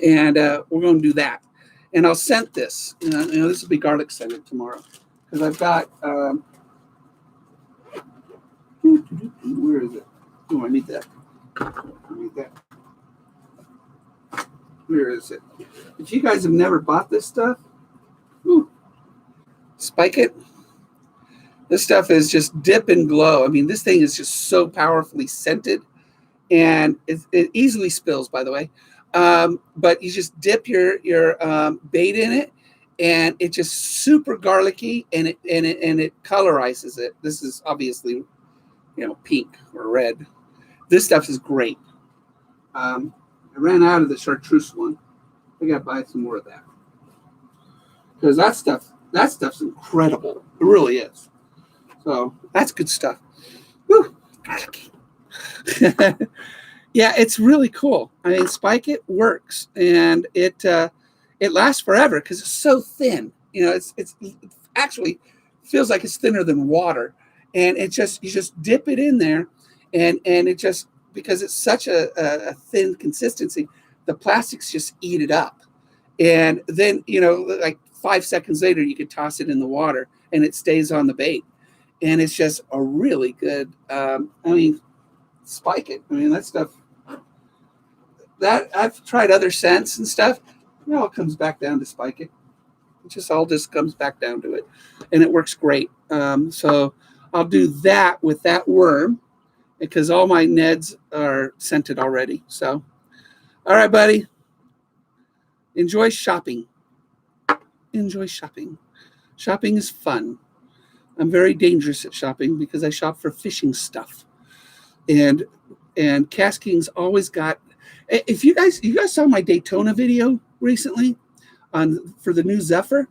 And we're going to do that. And I'll scent this. This will be garlic scented tomorrow. Because I've got, where is it? Oh, I need that. Where is it? If you guys have never bought this stuff, spike it. This stuff is just dip and glow. I mean, this thing is just so powerfully scented, and it easily spills, by the way. But you just dip your bait in it, and it's just super garlicky, and it colorizes it. This is obviously, pink or red. This stuff is great. I ran out of the chartreuse one. I got to buy some more of that, because that stuff's incredible. It really is. So that's good stuff. Woo, garlicky. Yeah, it's really cool. I mean, spike it works, and it lasts forever because it's so thin. It's actually feels like it's thinner than water, and you just dip it in there, and it just, because it's such a thin consistency, the plastics just eat it up, and then like 5 seconds later you could toss it in the water and it stays on the bait, and it's just a really good. I mean, spike it. I mean, that stuff. That I've tried other scents and stuff. It all comes back down to spike it. It just all just comes back down to it, and it works great. So I'll do that with that worm because all my Neds are scented already. So, all right, buddy. Enjoy shopping. Enjoy shopping. Shopping is fun. I'm very dangerous at shopping because I shop for fishing stuff, and Kasking's always got. If you guys saw my Daytona video recently on for the new Zephyr.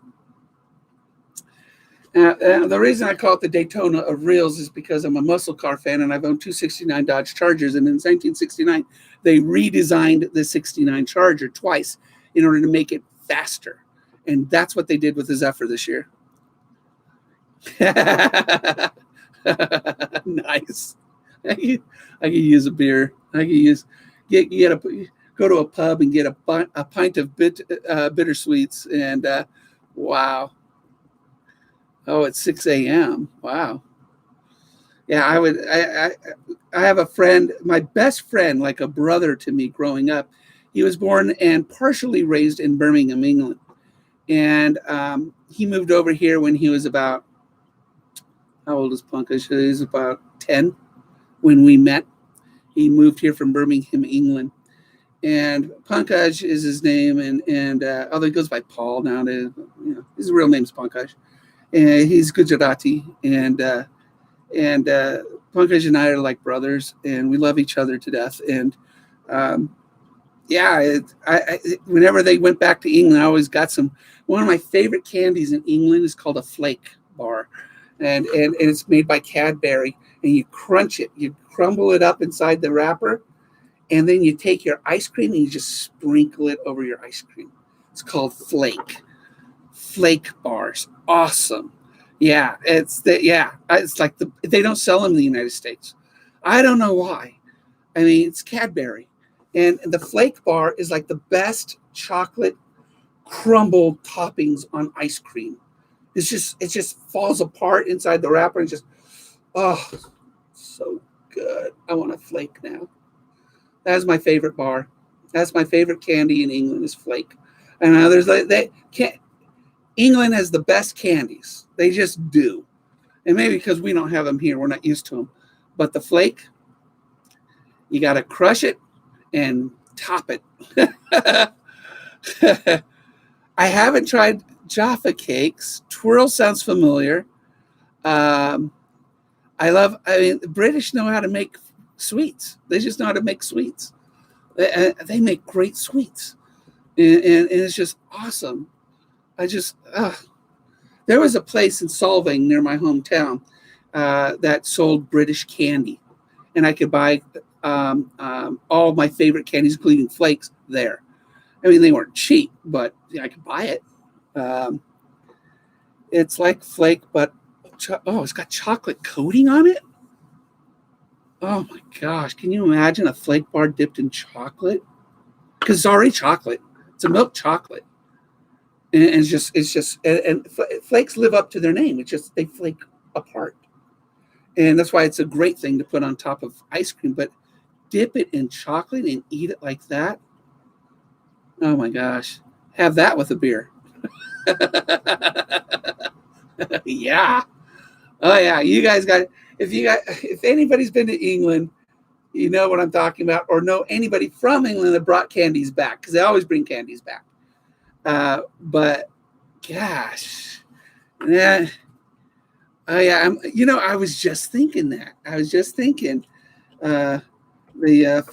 The reason I call it the Daytona of reels is because I'm a muscle car fan and I've owned two 69 Dodge Chargers. And in 1969, they redesigned the 69 Charger twice in order to make it faster. And that's what they did with the Zephyr this year. Nice. I could use a beer. I could use go to a pub and get a pint of bittersweets and wow. Oh, it's 6 a.m. Wow. Yeah, I have a friend, my best friend, like a brother to me growing up. He was born and partially raised in Birmingham, England. And he moved over here when he was about, how old is Punkage? He was about 10 when we met. He moved here from Birmingham, England. And Pankaj is his name, and although he goes by Paul nowadays, his real name's Pankaj. And he's Gujarati, and Pankaj and I are like brothers, and we love each other to death. And whenever they went back to England, I always got some. One of my favorite candies in England is called a flake bar, and it's made by Cadbury, and you crunch it, you crumble it up inside the wrapper, and then you take your ice cream and you just sprinkle it over your ice cream. It's called flake bars. Awesome. Yeah, it's like they don't sell them in the United States. I don't know why. I mean, it's Cadbury, and the flake bar is like the best chocolate crumbled toppings on ice cream. It just falls apart inside the wrapper and just so good. I want a flake now. That's my favorite bar. That's my favorite candy in England is flake. And there's England has the best candies. They just do. And maybe because we don't have them here, we're not used to them. But the flake, you got to crush it and top it. I haven't tried Jaffa cakes. Twirl sounds familiar. The British know how to make sweets. They just know how to make sweets. They make great sweets. And it's just awesome. There was a place in Solvang near my hometown that sold British candy, and I could buy all my favorite candies, including flakes, there. I mean, they weren't cheap, but I could buy it. It's like flake, but it's got chocolate coating on it. Oh my gosh! Can you imagine a flake bar dipped in chocolate? Because it's already chocolate. It's a milk chocolate. And it's just flakes live up to their name. It's just they flake apart, and that's why it's a great thing to put on top of ice cream. But dip it in chocolate and eat it like that. Oh my gosh! Have that with a beer. Yeah. Oh yeah. You guys got it. If anybody's been to England, you know what I'm talking about, or know anybody from England that brought candies back because they always bring candies back. But gosh, yeah. Oh yeah, I was just thinking that. I was just thinking the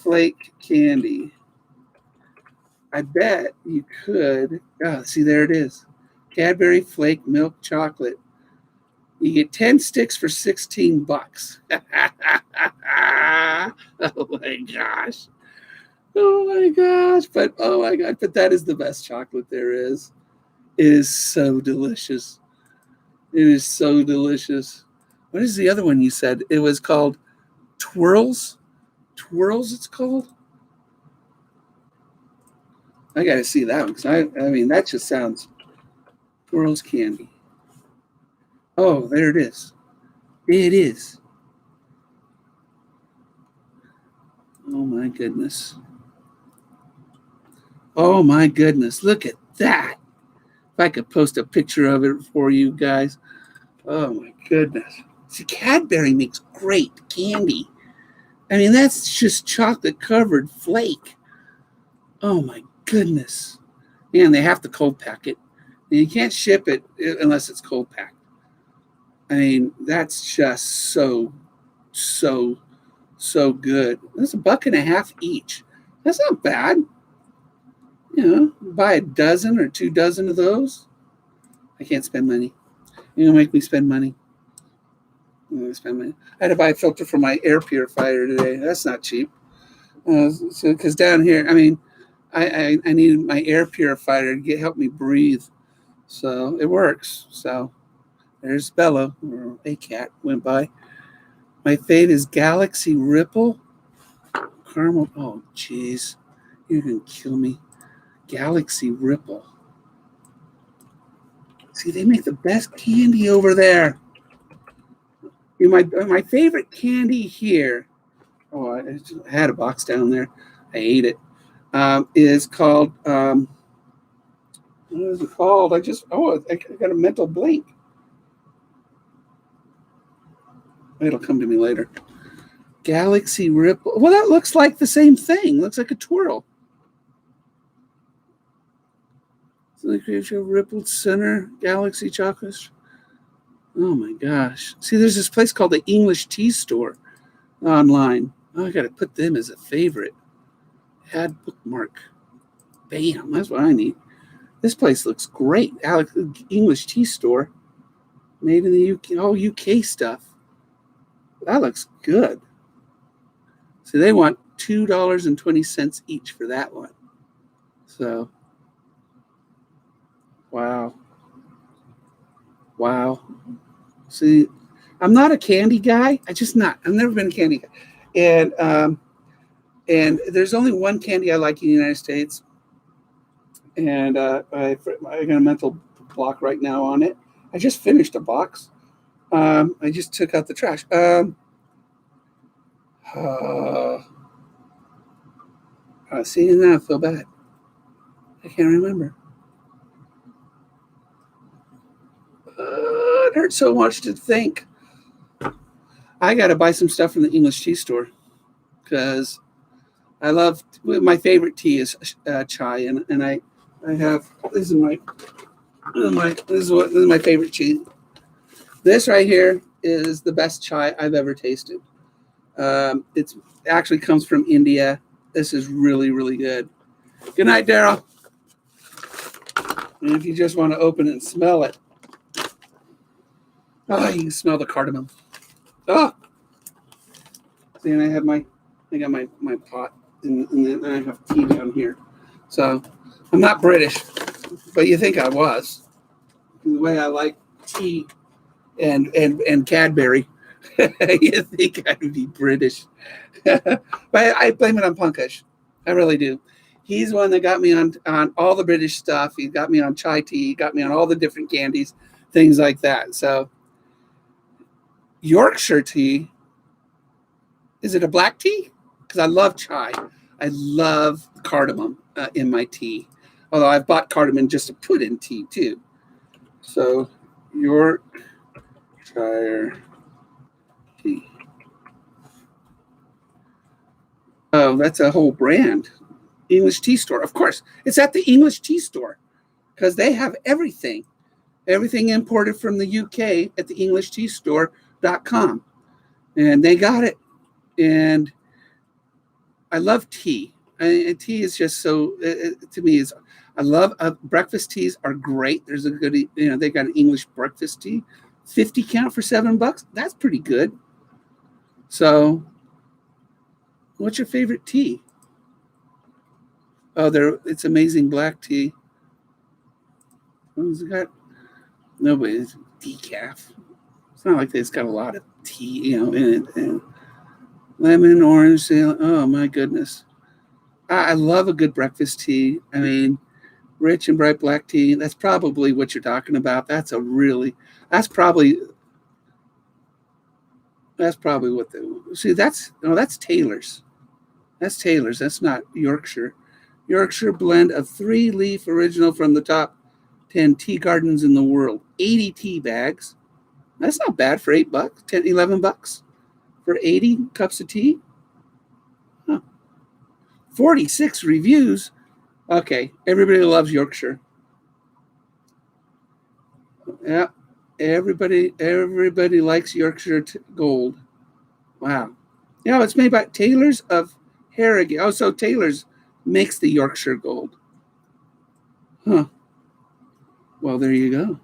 flake candy. I bet you could. Oh, see, there it is. Cadbury flake milk chocolate. You get 10 sticks for $16. Oh my gosh. Oh my gosh. But that is the best chocolate there is. It is so delicious. It is so delicious. What is the other one you said? It was called Twirls? Twirls it's called? I got to see that one because I mean, that just sounds Twirls candy. Oh, there it is. It is. Oh my goodness. Oh my goodness. Look at that. If I could post a picture of it for you guys. Oh my goodness. See, Cadbury makes great candy. I mean, that's just chocolate covered flake. Oh my goodness. And they have to cold pack it. And you can't ship it unless it's cold packed. I mean, that's just so, so good. That's $1.50 each. That's not bad. You know, buy a dozen or 2 dozen of those. I can't spend money. You're gonna make me spend money. I'm gonna spend money. I had to buy a filter for my air purifier today. That's not cheap. So because down here, I mean, I needed my air purifier to help me breathe. So it works. So there's Bella, or a cat, went by. My fave is Galaxy Ripple. Caramel. Oh, jeez. You're going to kill me. Galaxy Ripple. See, they make the best candy over there. My favorite candy here, oh, I had a box down there. I ate it. Is called, what is it called? I got a mental blank. It'll come to me later. Galaxy Ripple. Well, that looks like the same thing. Looks like a twirl. So the creature rippled center Galaxy chocolates. Oh my gosh. See, there's this place called the English Tea Store online. Oh, I got to put them as a favorite. Add bookmark. Bam. That's what I need. This place looks great. English Tea Store. Made in the UK. Oh, UK stuff. That looks good. So they want $2.20 each for that one. So, wow. See, I'm not a candy guy. I've never been a candy guy. And there's only one candy I like in the United States. And I got a mental block right now on it. I just finished a box. I just took out the trash. See, now I feel bad. I can't remember. It hurts so much to think. I got to buy some stuff from the English Tea Store because I love my favorite tea is chai, and I have this is my favorite tea. This right here is the best chai I've ever tasted. It actually comes from India. This is really, really good. Good night, Daryl. And if you just want to open it and smell it, oh, you can smell the cardamom. Oh, see, and I got my pot, and then I have tea down here. So I'm not British, but you think I was. The way I like tea and Cadbury, you think I'd be British. But I blame it on Pankaj. I really do. He's the one that got me on all the British stuff. He got me on chai tea. He got me on all the different candies, things like that. So Yorkshire tea, is it a black tea? Because I love chai. I love cardamom in my tea. Although I've bought cardamom just to put in tea too. So Yorkshire tea. Oh, that's a whole brand. English Tea Store. Of course, it's at the English Tea Store because they have everything. Everything imported from the UK at the EnglishTeaStore.com. And they got it. And I love tea. Tea is just so, to me, I love breakfast teas are great. There's a good, they got an English breakfast tea. 50 count for $7. That's pretty good. So, what's your favorite tea? Oh, it's amazing black tea. Who's it got? Nobody's decaf. It's not like it's got a lot of tea, in it. And lemon, orange. Oh my goodness! I love a good breakfast tea. I mean, rich and bright black tea. That's probably what you're talking about. That's probably. That's probably what they see. That's Taylor's. That's Taylor's. That's not Yorkshire. Yorkshire blend of 3-leaf original from the top 10 tea gardens in the world. 80 tea bags. That's not bad for $8, 10, 11 bucks for 80 cups of tea. Huh. 46 reviews. Okay, everybody loves Yorkshire. Yeah, everybody likes Yorkshire Gold. Wow. Yeah, it's made by Taylor's of Harrogate. Oh, so Taylor's makes the Yorkshire Gold. Huh. Well, there you go.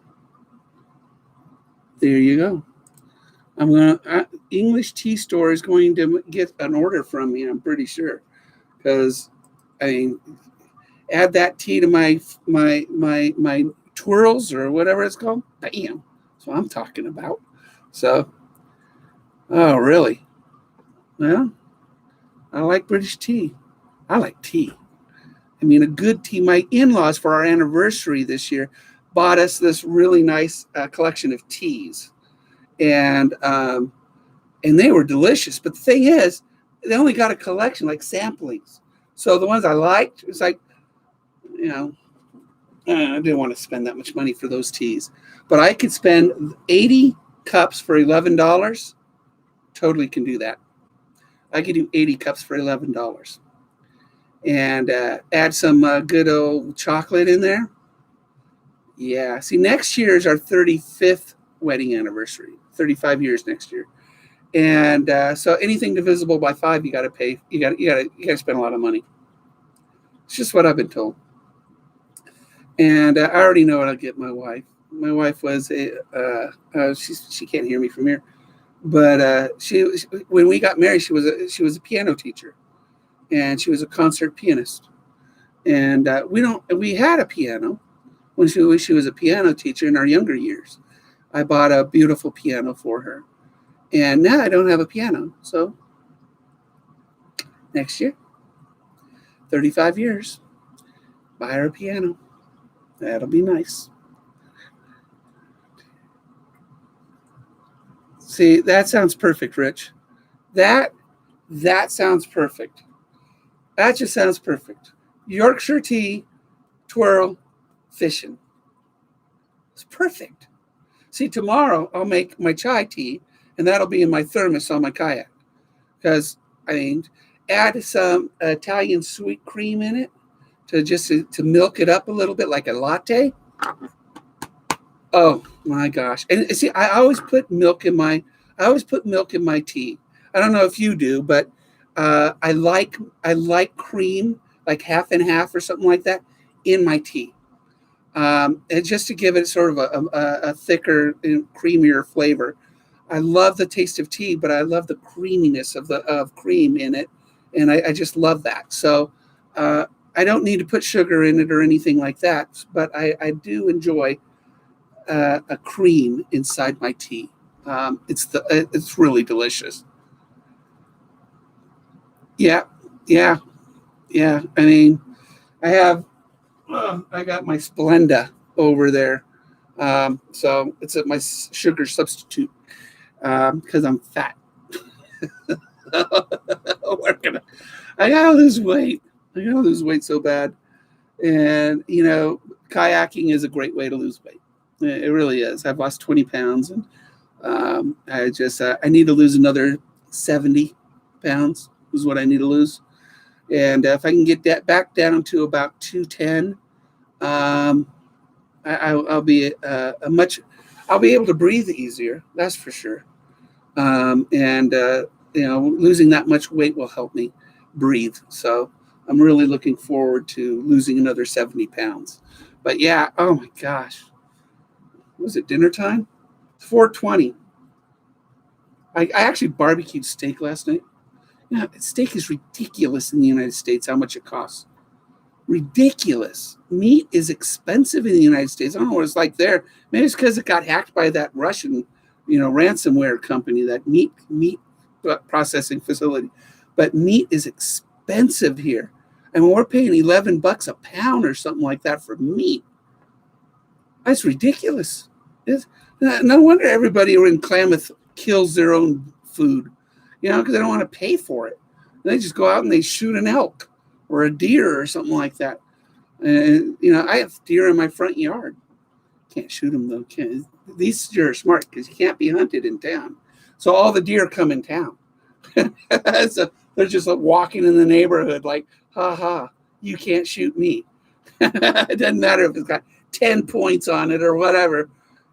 There you go. English Tea Store is going to get an order from me, I'm pretty sure. Because, I mean, add that tea to my twirls or whatever it's called. Bam. That's what I'm talking about. So, oh, really? Well, I like British tea. I like tea. I mean, a good tea. My in-laws, for our anniversary this year, bought us this really nice collection of teas, and they were delicious. But the thing is, they only got a collection, like samplings. So the ones I liked, it was like, you know, I didn't want to spend that much money for those teas. But I could spend 80 cups for $11. Totally can do that. I could do 80 cups for $11. And add some good old chocolate in there. Yeah. See, next year is our 35th wedding anniversary. 35 years next year. And so anything divisible by 5, you got to pay. You got to spend a lot of money. It's just what I've been told. And I already know what I'll get my wife. My wife was she can't hear me from here, but when we got married, she was a piano teacher, and she was a concert pianist. And we had a piano when she was a piano teacher in our younger years. I bought a beautiful piano for her, and now I don't have a piano. So next year, 35 years, buy her a piano. That'll be nice. See, that sounds perfect, Rich. That sounds perfect. That just sounds perfect. Yorkshire tea, twirl, fishing. It's perfect. See, tomorrow I'll make my chai tea, and that'll be in my thermos on my kayak. Because, I mean, add some Italian sweet cream in it to milk it up a little bit like a latte. Oh my gosh! And see, I always put milk in my tea. I don't know if you do, but I like cream, like half and half or something like that, in my tea, and just to give it sort of a thicker, creamier flavor. I love the taste of tea, but I love the creaminess of cream in it, and I just love that. So I don't need to put sugar in it or anything like that, but I do enjoy a cream inside my tea. It's really delicious. Yeah, yeah, yeah. I mean, I got my Splenda over there, so it's my sugar substitute because I'm fat. I gotta lose weight. I gotta lose weight so bad, and kayaking is a great way to lose weight. It really is. I've lost 20 pounds, and I need to lose another 70 pounds is what I need to lose. And if I can get that back down to about 210, I'll be I'll be able to breathe easier. That's for sure. Losing that much weight will help me breathe. So I'm really looking forward to losing another 70 pounds. But yeah, oh my gosh. Was it dinner time? It's 4:20. I actually barbecued steak last night. Yeah, steak is ridiculous in the United States, how much it costs. Ridiculous. Meat is expensive in the United States. I don't know what it's like there. Maybe it's because it got hacked by that Russian, ransomware company, that meat processing facility. But meat is expensive here. I mean, we're paying $11 a pound or something like that for meat. That's ridiculous. No wonder everybody in Klamath kills their own food, because they don't want to pay for it. They just go out and they shoot an elk or a deer or something like that. And, I have deer in my front yard. Can't shoot them, though. These deer are smart because you can't be hunted in town. So all the deer come in town. So they're just like walking in the neighborhood like, ha ha, you can't shoot me. It doesn't matter if it's got 10 points on it or whatever.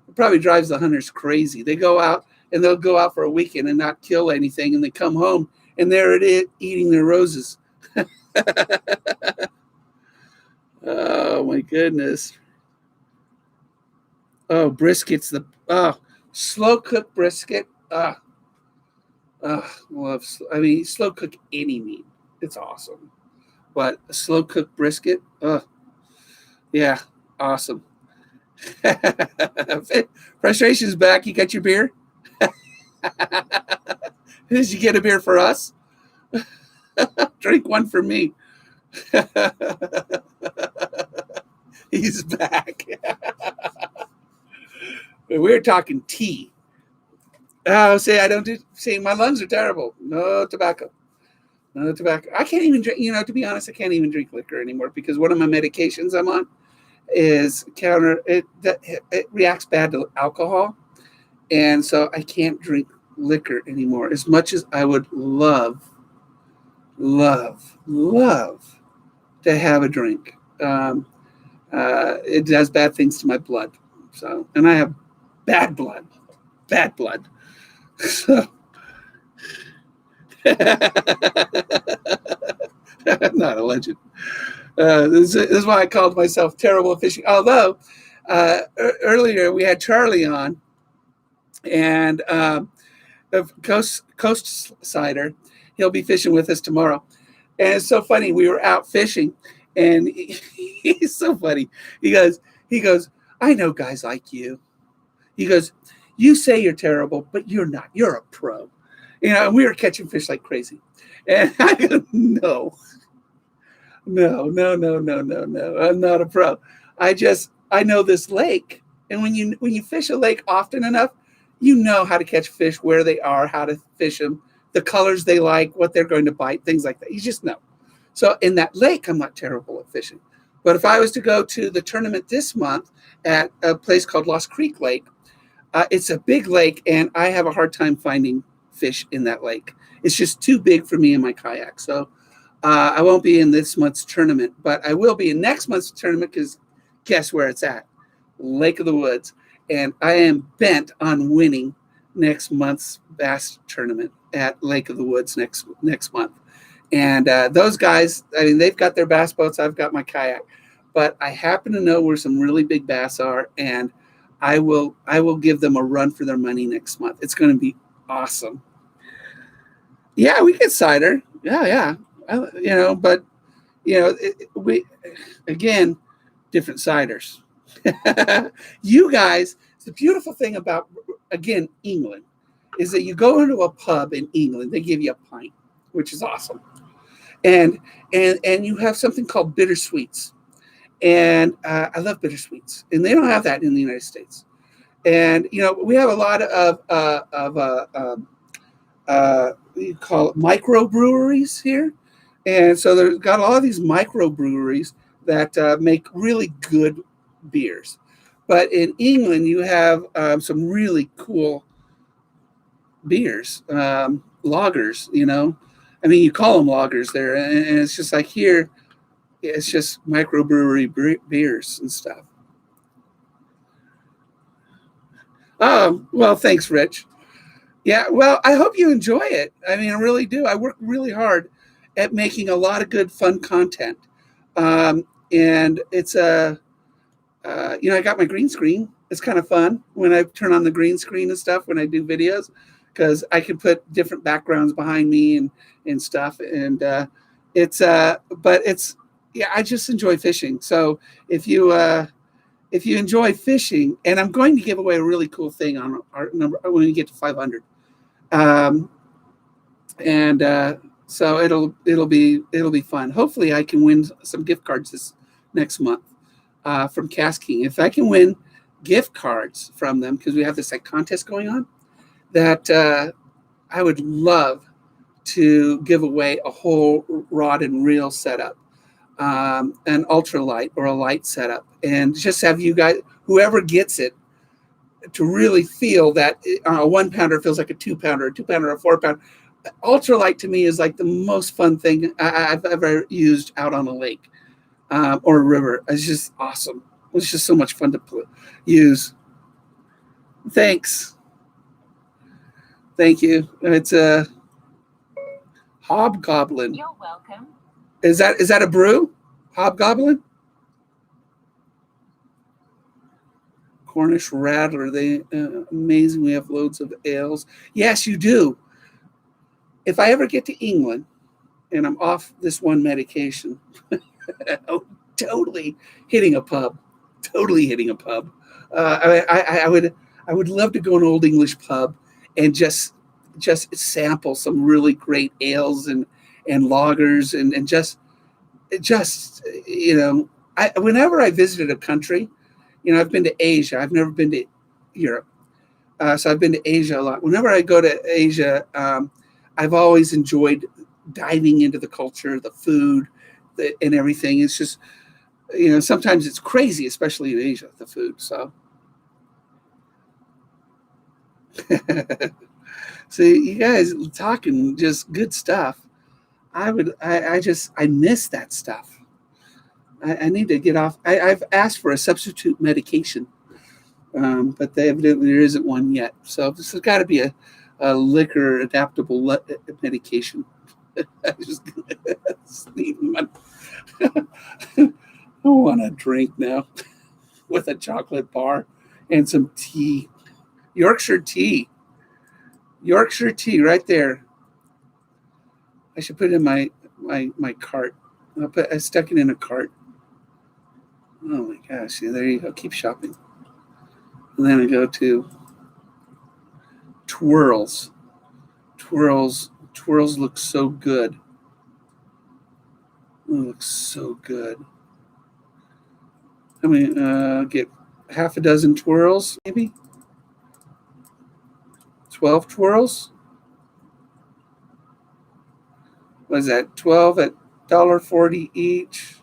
It probably drives the hunters crazy. They go out and they'll go out for a weekend and not kill anything. And they come home and there it is, eating their roses. Oh, my goodness. Oh, brisket's slow cooked brisket. Slow cook any meat. It's awesome. But a slow cooked brisket, yeah, awesome. Frustration's back. You got your beer? Did you get a beer for us? Drink one for me. He's back. We're talking tea. Oh, my lungs are terrible. No tobacco. No tobacco. I can't even drink, to be honest, I can't even drink liquor anymore because one of my medications I'm on is it reacts bad to alcohol. And so I can't drink liquor anymore as much as I would love to have a drink. It does bad things to my blood. So, and I have bad blood. So, I'm not a legend. This is why I called myself terrible at fishing. Although earlier we had Charlie on, and of Coast Cider, he'll be fishing with us tomorrow. And it's so funny. We were out fishing, and he's so funny. He goes, I know guys like you. He goes, you say you're terrible, but you're not. You're a pro. And we were catching fish like crazy. And I go, no. I'm not a pro. I know this lake. And when you fish a lake often enough, you know how to catch fish, where they are, how to fish them, the colors they like, what they're going to bite, things like that. You just know. So in that lake, I'm not terrible at fishing. But if I was to go to the tournament this month at a place called Lost Creek Lake, it's a big lake, and I have a hard time finding fish in that lake. It's just too big for me in my kayak. So I won't be in this month's tournament, but I will be in next month's tournament because guess where it's at? Lake of the Woods. And I am bent on winning next month's bass tournament at Lake of the Woods next month. And those guys, they've got their bass boats. I've got my kayak. But I happen to know where some really big bass are, and I will give them a run for their money next month. It's going to be awesome. Yeah, we get cider. Yeah. But we again, different ciders. You guys, the beautiful thing about, again, England is that you go into a pub in England, they give you a pint, which is awesome. And you have something called bittersweets. And I love bittersweets. And they don't have that in the United States. And, we have a lot of you call it microbreweries here. And so there's got a lot of these microbreweries that make really good beers. But in England, you have some really cool beers, lagers, you call them lagers there. And it's just like here, it's just microbrewery beers and stuff. Well, thanks, Rich. Yeah, well, I hope you enjoy it. I really do. I work really hard at making a lot of good, fun content. And it's I got my green screen. It's kind of fun when I turn on the green screen and stuff when I do videos, because I can put different backgrounds behind me and stuff. And I just enjoy fishing. So if you enjoy fishing, and I'm going to give away a really cool thing on our number when we get to 500. So it'll be fun. Hopefully I can win some gift cards this next month from Kastking. If I can win gift cards from them, because we have this contest going on, that I would love to give away a whole rod and reel setup, an ultralight or a light setup, and just have you guys, whoever gets it, to really feel that a 1 pounder feels like a 2 pounder, a 2 pounder, a 4 pound. Ultralight to me is like the most fun thing I've ever used out on a lake or a river. It's just awesome. It's just so much fun to use. Thanks. Thank you. It's a hobgoblin. You're welcome. Is that a brew? Hobgoblin? Cornish Rattler. They amazing. We have loads of ales. Yes, you do. If I ever get to England and I'm off this one medication, totally hitting a pub. Totally hitting a pub. I would love to go to an old English pub and just sample some really great ales and lagers and just whenever I visited a country, I've been to Asia. I've never been to Europe, so I've been to Asia a lot. Whenever I go to Asia, I've always enjoyed diving into the culture, the food, and everything. It's just sometimes it's crazy, especially in Asia, the food. So. See, you guys talking just good stuff. I miss that stuff. I need to get off. I've asked for a substitute medication, but evidently there isn't one yet. So this has got to be a liquor adaptable medication. I just need one. I want a drink now with a chocolate bar and some tea. Yorkshire tea right there. I should put it in my cart. I stuck it in a cart. Oh my gosh! Yeah, there you go. Keep shopping, and then I go to twirls. Twirls look so good. It looks so good. I mean, get half a dozen twirls, maybe 12 twirls. What is that? 12 at $1.40 each.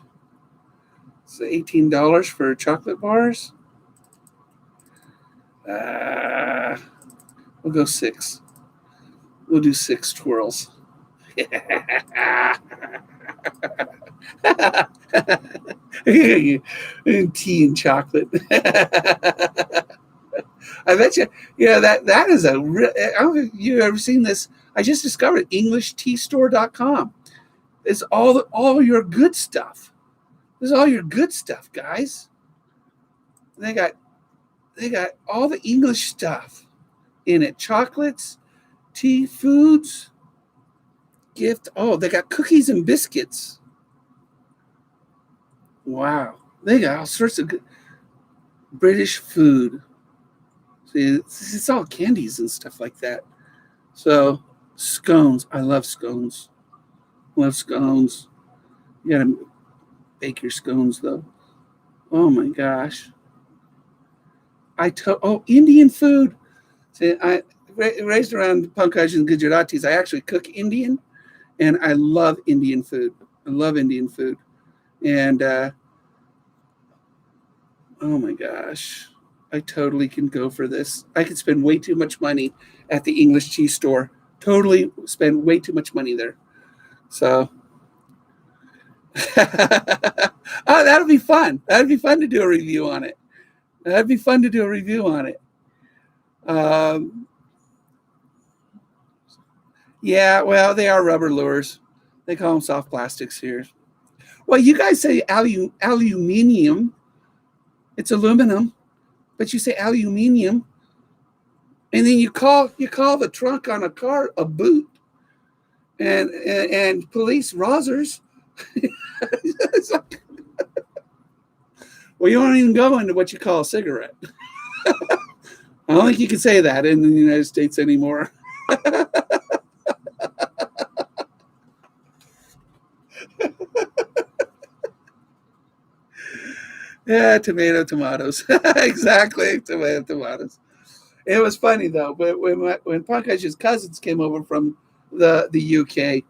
It's $18 for chocolate bars. We'll go 6. We'll do 6 twirls. Tea and chocolate. I bet you, that is a real. I don't know if you've ever seen this. I just discovered it, EnglishTeaStore.com. It's all your good stuff. This is all your good stuff, guys. They got all the English stuff in it. Chocolates, tea, foods, gift. Oh, they got cookies and biscuits. Wow. They got all sorts of good British food. See, it's all candies and stuff like that. So, scones. I love scones. Love scones. You gotta bake your scones, though. Oh, my gosh. Indian food. See, I raised around Pankaj and Gujaratis. I actually cook Indian, and I love Indian food. I love Indian food. And, oh, my gosh. I totally can go for this. I could spend way too much money at the English tea store. Totally spend way too much money there. So, that'll be fun. That'd be fun to do a review on it. Yeah, well, they are rubber lures. They call them soft plastics here. Well, you guys say aluminium. It's aluminum, but you say aluminium, and then you call the trunk on a car a boot, and police rozzers. It's like, well, you don't even go into what you call a cigarette. I don't think you can say that in the United States anymore. Yeah, tomatoes. Exactly, tomatoes. It was funny though. But when Pankaj's cousins came over from the UK,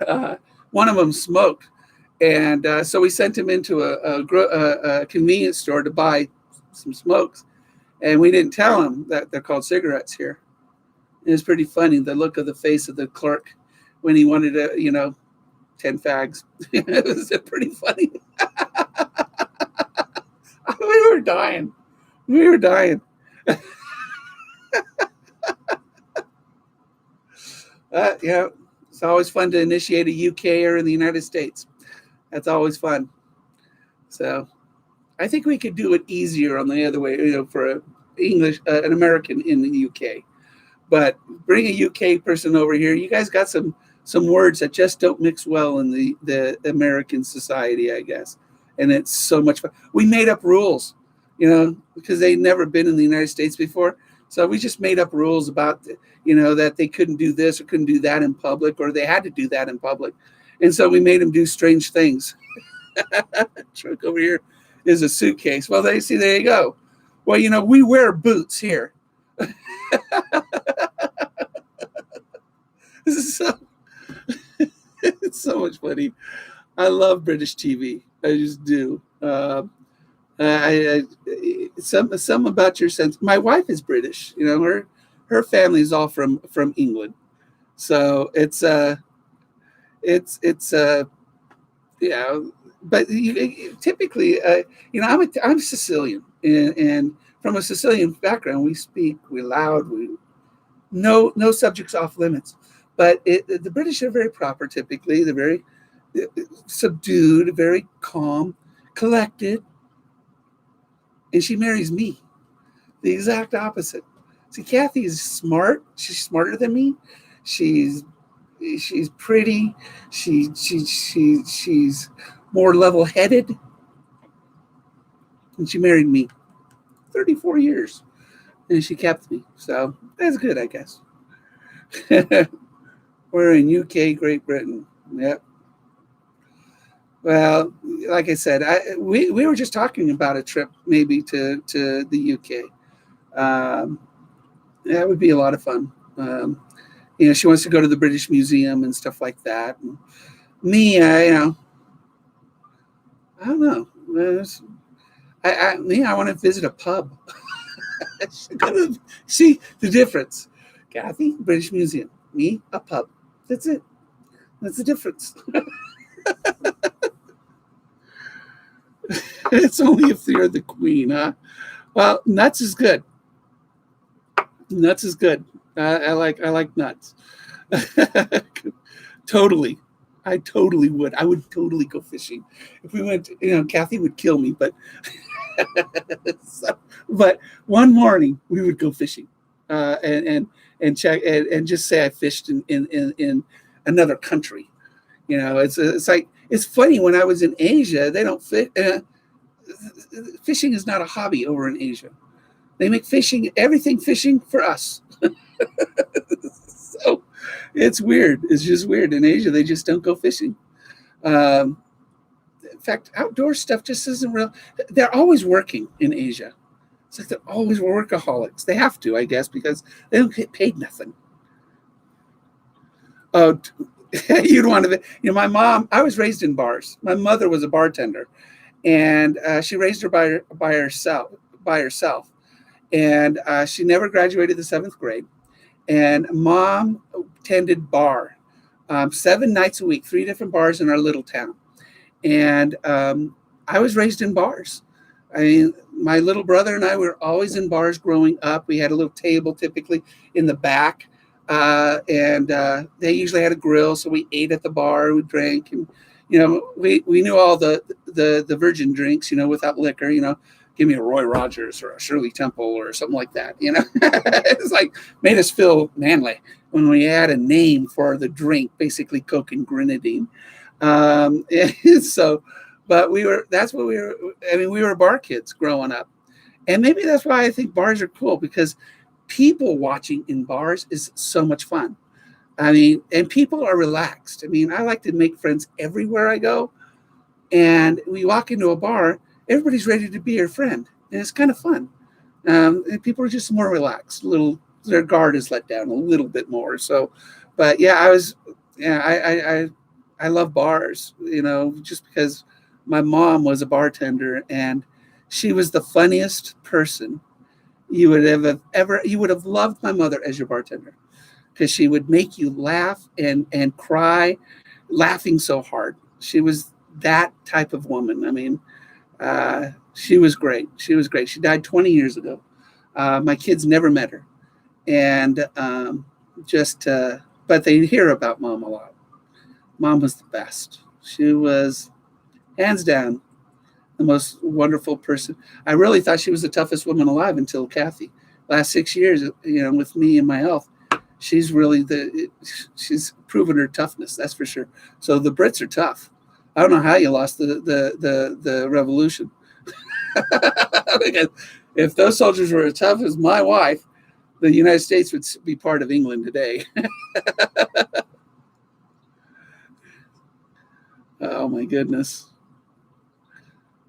uh, one of them smoked, and so we sent him into a convenience store to buy some smokes, and we didn't tell him that they're called cigarettes here. It was pretty funny, the look of the face of the clerk when he wanted to, 10 fags. It was pretty funny. We were dying. We were dying. Yeah, it's always fun to initiate a UKer in the United States. That's always fun. So I think we could do it easier on the other way, for an American in the UK. But bring a UK person over here. You guys got some words that just don't mix well in the American society, I guess. And it's so much fun. We made up rules, because they'd never been in the United States before. So we just made up rules about, that they couldn't do this or couldn't do that in public, or they had to do that in public. And so we made them do strange things. Truck over here is a suitcase. Well, there you go. Well, we wear boots here. This is it's so much funny. I love British TV. I just do. Some about your sense. My wife is British. Her family is all from England. So it's yeah. But typically, I'm Sicilian, and from a Sicilian background, we're loud, no subjects off limits. But the British are very proper. Typically, they're very subdued, very calm, collected. And she marries me, the exact opposite. See, Kathy is smart. She's smarter than me. She's pretty. She's more level-headed. And she married me 34 years. And she kept me. So that's good, I guess. We're in UK, Great Britain. Yep. Well, like I said, we were just talking about a trip maybe to the UK. That would be a lot of fun. She wants to go to the British Museum and stuff like that. And me, I don't know. I want to visit a pub. See the difference. Kathy, British Museum. Me, a pub. That's it. That's the difference. It's only if you're the queen, huh? Well, nuts is good. Nuts is good. I like nuts. Totally. I totally would. I would totally go fishing. If we went, Kathy would kill me, but but one morning we would go fishing, and check and just say I fished in another country. It's like, it's funny, when I was in Asia, they don't fish. Fishing is not a hobby over in Asia. They make everything fishing for us. So it's weird. It's just weird. In Asia, they just don't go fishing. In fact, outdoor stuff just isn't real. They're always working in Asia. It's like they're always workaholics. They have to, I guess, because they don't get paid nothing. Oh, you'd want to. My mom. I was raised in bars. My mother was a bartender, and she raised her by herself. And she never graduated the 7th grade. And mom tended bar 7 nights a week, 3 different bars in our little town. And I was raised in bars. I mean, my little brother and I were always in bars growing up. We had a little table typically in the back. And they usually had a grill, so we ate at the bar, we drank, and we knew all the virgin drinks, without liquor. Give me a Roy Rogers or a Shirley Temple or something like that. It's like, made us feel manly when we had a name for the drink, basically Coke and grenadine. So, but that's what we were. I mean, we were bar kids growing up, and maybe that's why I think bars are cool, because people watching in bars is so much fun. I mean, and people are relaxed. I mean, I like to make friends everywhere I go. And we walk into a bar, everybody's ready to be your friend. And it's kind of fun. And people are just more relaxed. Their guard is let down a little bit more. So, but yeah, I love bars. Just because my mom was a bartender, and she was the funniest person you would have ever. You would have loved my mother as your bartender, because she would make you laugh and cry, laughing so hard. She was that type of woman. I mean, she was great. She was great. She died 20 years ago. My kids never met her, and but they hear about Mom a lot. Mom was the best. She was hands down the most wonderful person. I really thought she was the toughest woman alive until Kathy. Last 6 years, with me and my health, she's she's proven her toughness. That's for sure. So the Brits are tough. I don't know how you lost the revolution. Because if those soldiers were as tough as my wife, the United States would be part of England today. Oh my goodness.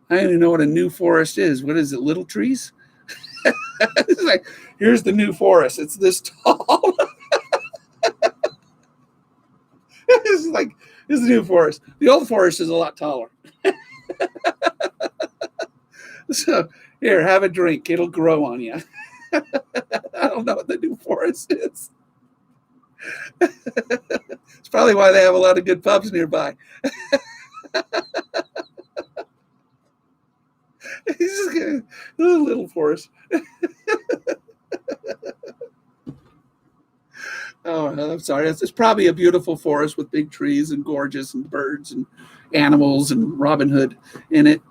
I don't even know what a new forest is. What is it? Little trees? It's like, here's the new forest. It's this tall. It's like, this is the new forest. The old forest is a lot taller. So here, have a drink. It'll grow on you. I don't know what the new forest is. It's probably why they have a lot of good pubs nearby. He's just getting a little forest. Oh, I'm sorry. It's probably a beautiful forest with big trees and gorgeous and birds and animals and Robin Hood in it.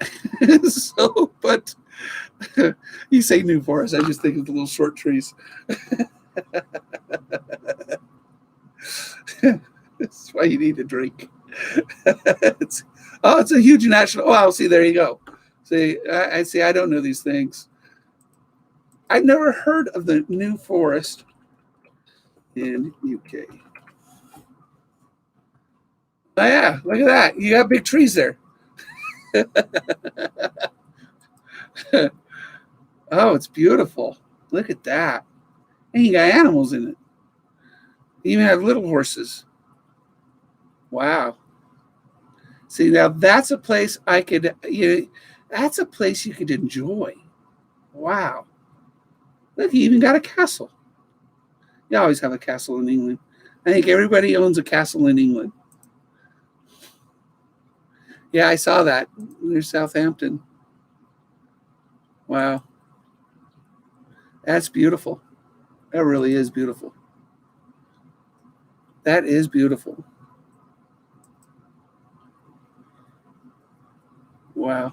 So, but you say new forest, I just think of the little short trees. That's why you need a drink. It's a huge national. Oh, see, there you go. See, I see. I don't know these things. I've never heard of the New Forest in UK. Oh yeah, look at that. You got big trees there. Oh, it's beautiful. Look at that. And you got animals in it. You even have little horses. Wow. See, now that's a place that's a place you could enjoy. Wow. Look, you even got a castle. You always have a castle in England. I think everybody owns a castle in England. Yeah, I saw that near Southampton. Wow. That's beautiful. That really is beautiful. That is beautiful. Wow.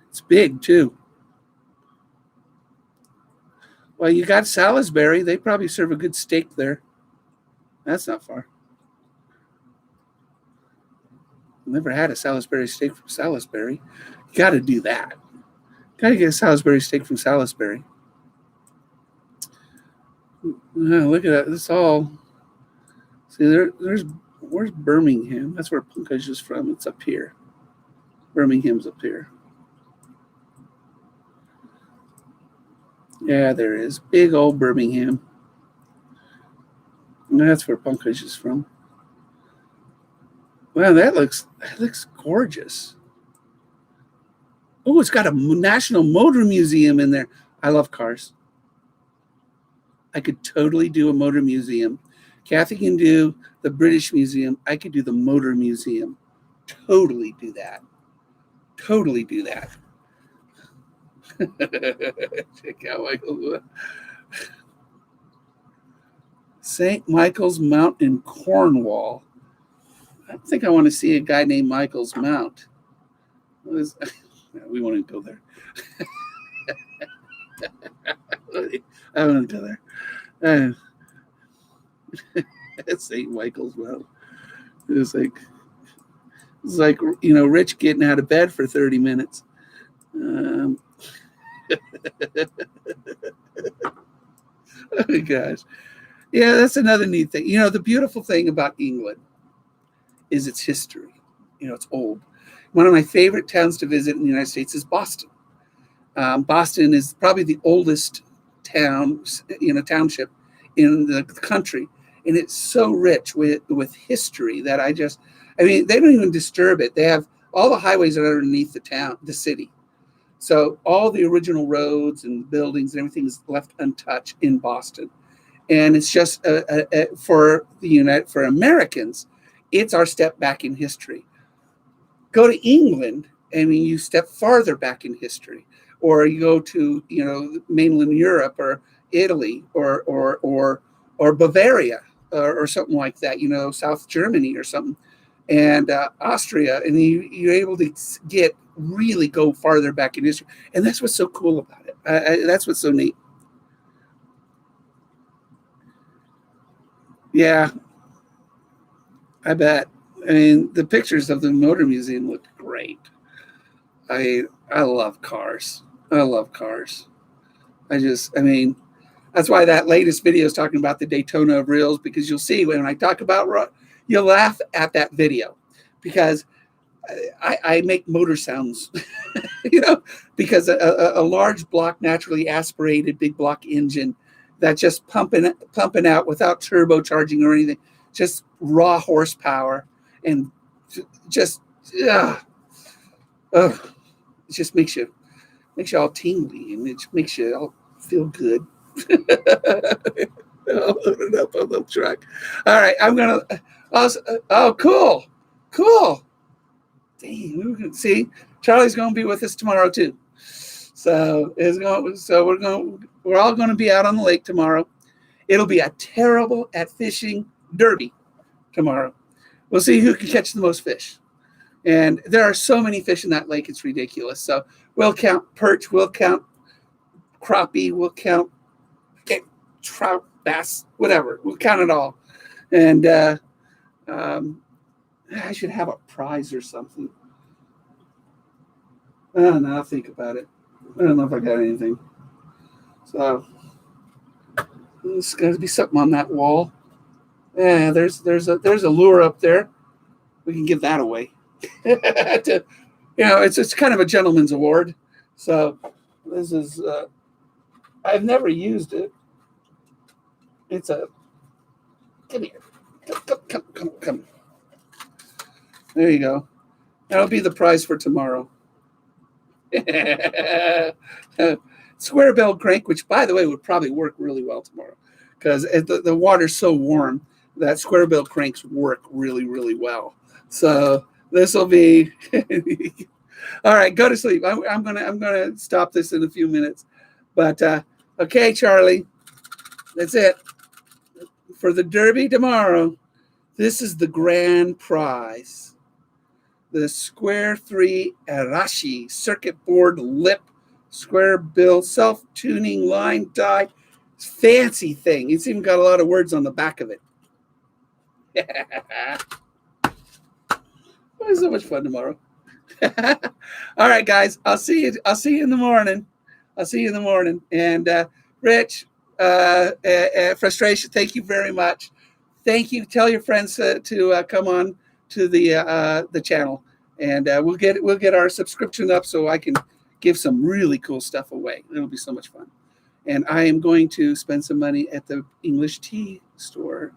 It's big too. Well, you got Salisbury. They probably serve a good steak there. That's not far. Never had a Salisbury steak from Salisbury. You got to do that. Got to get a Salisbury steak from Salisbury. Look at that. This all. See, where's Birmingham? That's where Punkage is from. It's up here. Birmingham's up here. Yeah, there is. Big old Birmingham. And that's where Punkage is from. Wow, that looks gorgeous. Oh, it's got a National Motor Museum in there. I love cars. I could totally do a motor museum. Kathy can do the British Museum. I could do the Motor Museum. Totally do that. Totally do that. Check out Michael. St. Michael's Mount in Cornwall. I think I want to see a guy named Michael's Mount. We want to go there. I want to go there. St. Michael's Mount. It's like Rich getting out of bed for 30 minutes. Oh my gosh. Yeah, that's another neat thing. The beautiful thing about England is its history. It's old. One of my favorite towns to visit in the United States is Boston. Boston is probably the oldest township in the country, and it's so rich with history that I mean, they don't even disturb it. They have all the highways are underneath the city. So all the original roads and buildings and everything is left untouched in Boston. And it's just for Americans, it's our step back in history. Go to England, I mean, you step farther back in history, or you go to mainland Europe or Italy or Bavaria or something like that, South Germany or something, and Austria, and you're able to really go farther back in history, and that's what's so cool about it. That's what's so neat. Yeah, I bet. I mean, the pictures of the Motor Museum look great. I love cars. I love cars. I mean, that's why that latest video is talking about the Daytona of reels, because you'll see when I talk about, you'll laugh at that video, because I make motor sounds, because a large block, naturally aspirated big block engine that just pumping out without turbocharging or anything, just raw horsepower, and just it just makes you all tingly, and it makes you all feel good. I'll load it up on the truck. All right, I'm gonna. Oh, cool. Dang, see, Charlie's gonna be with us tomorrow too. So we're all gonna be out on the lake tomorrow. It'll be a terrible at fishing derby tomorrow. We'll see who can catch the most fish. And there are so many fish in that lake, it's ridiculous. So we'll count perch, we'll count crappie, we'll count trout, bass, whatever. We'll count it all. And I should have a prize or something. I don't know. I'll think about it. I don't know if I got anything. So there's got to be something on that wall. Yeah, there's a lure up there. We can give that away. It's kind of a gentleman's award. So this is I've never used it. It's a come here. Come. There you go. That'll be the prize for tomorrow. Square bill crank, which by the way would probably work really well tomorrow, because the water's so warm that square bill cranks work really, really well. So this will be all right. Go to sleep. I'm gonna stop this in a few minutes, but okay, Charlie, that's it for the derby tomorrow. This is the grand prize. The Square 3 Arashi circuit board lip square bill self-tuning line die. Fancy thing. It's even got a lot of words on the back of it. Oh, it's so much fun tomorrow. All right, guys. I'll see you in the morning. And Rich, frustration. Thank you very much. Thank you. Tell your friends to come on to the channel, and we'll get our subscription up so I can give some really cool stuff away. It'll be so much fun. And I am going to spend some money at the English tea store.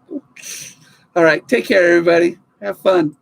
All right. Take care, everybody. Have fun.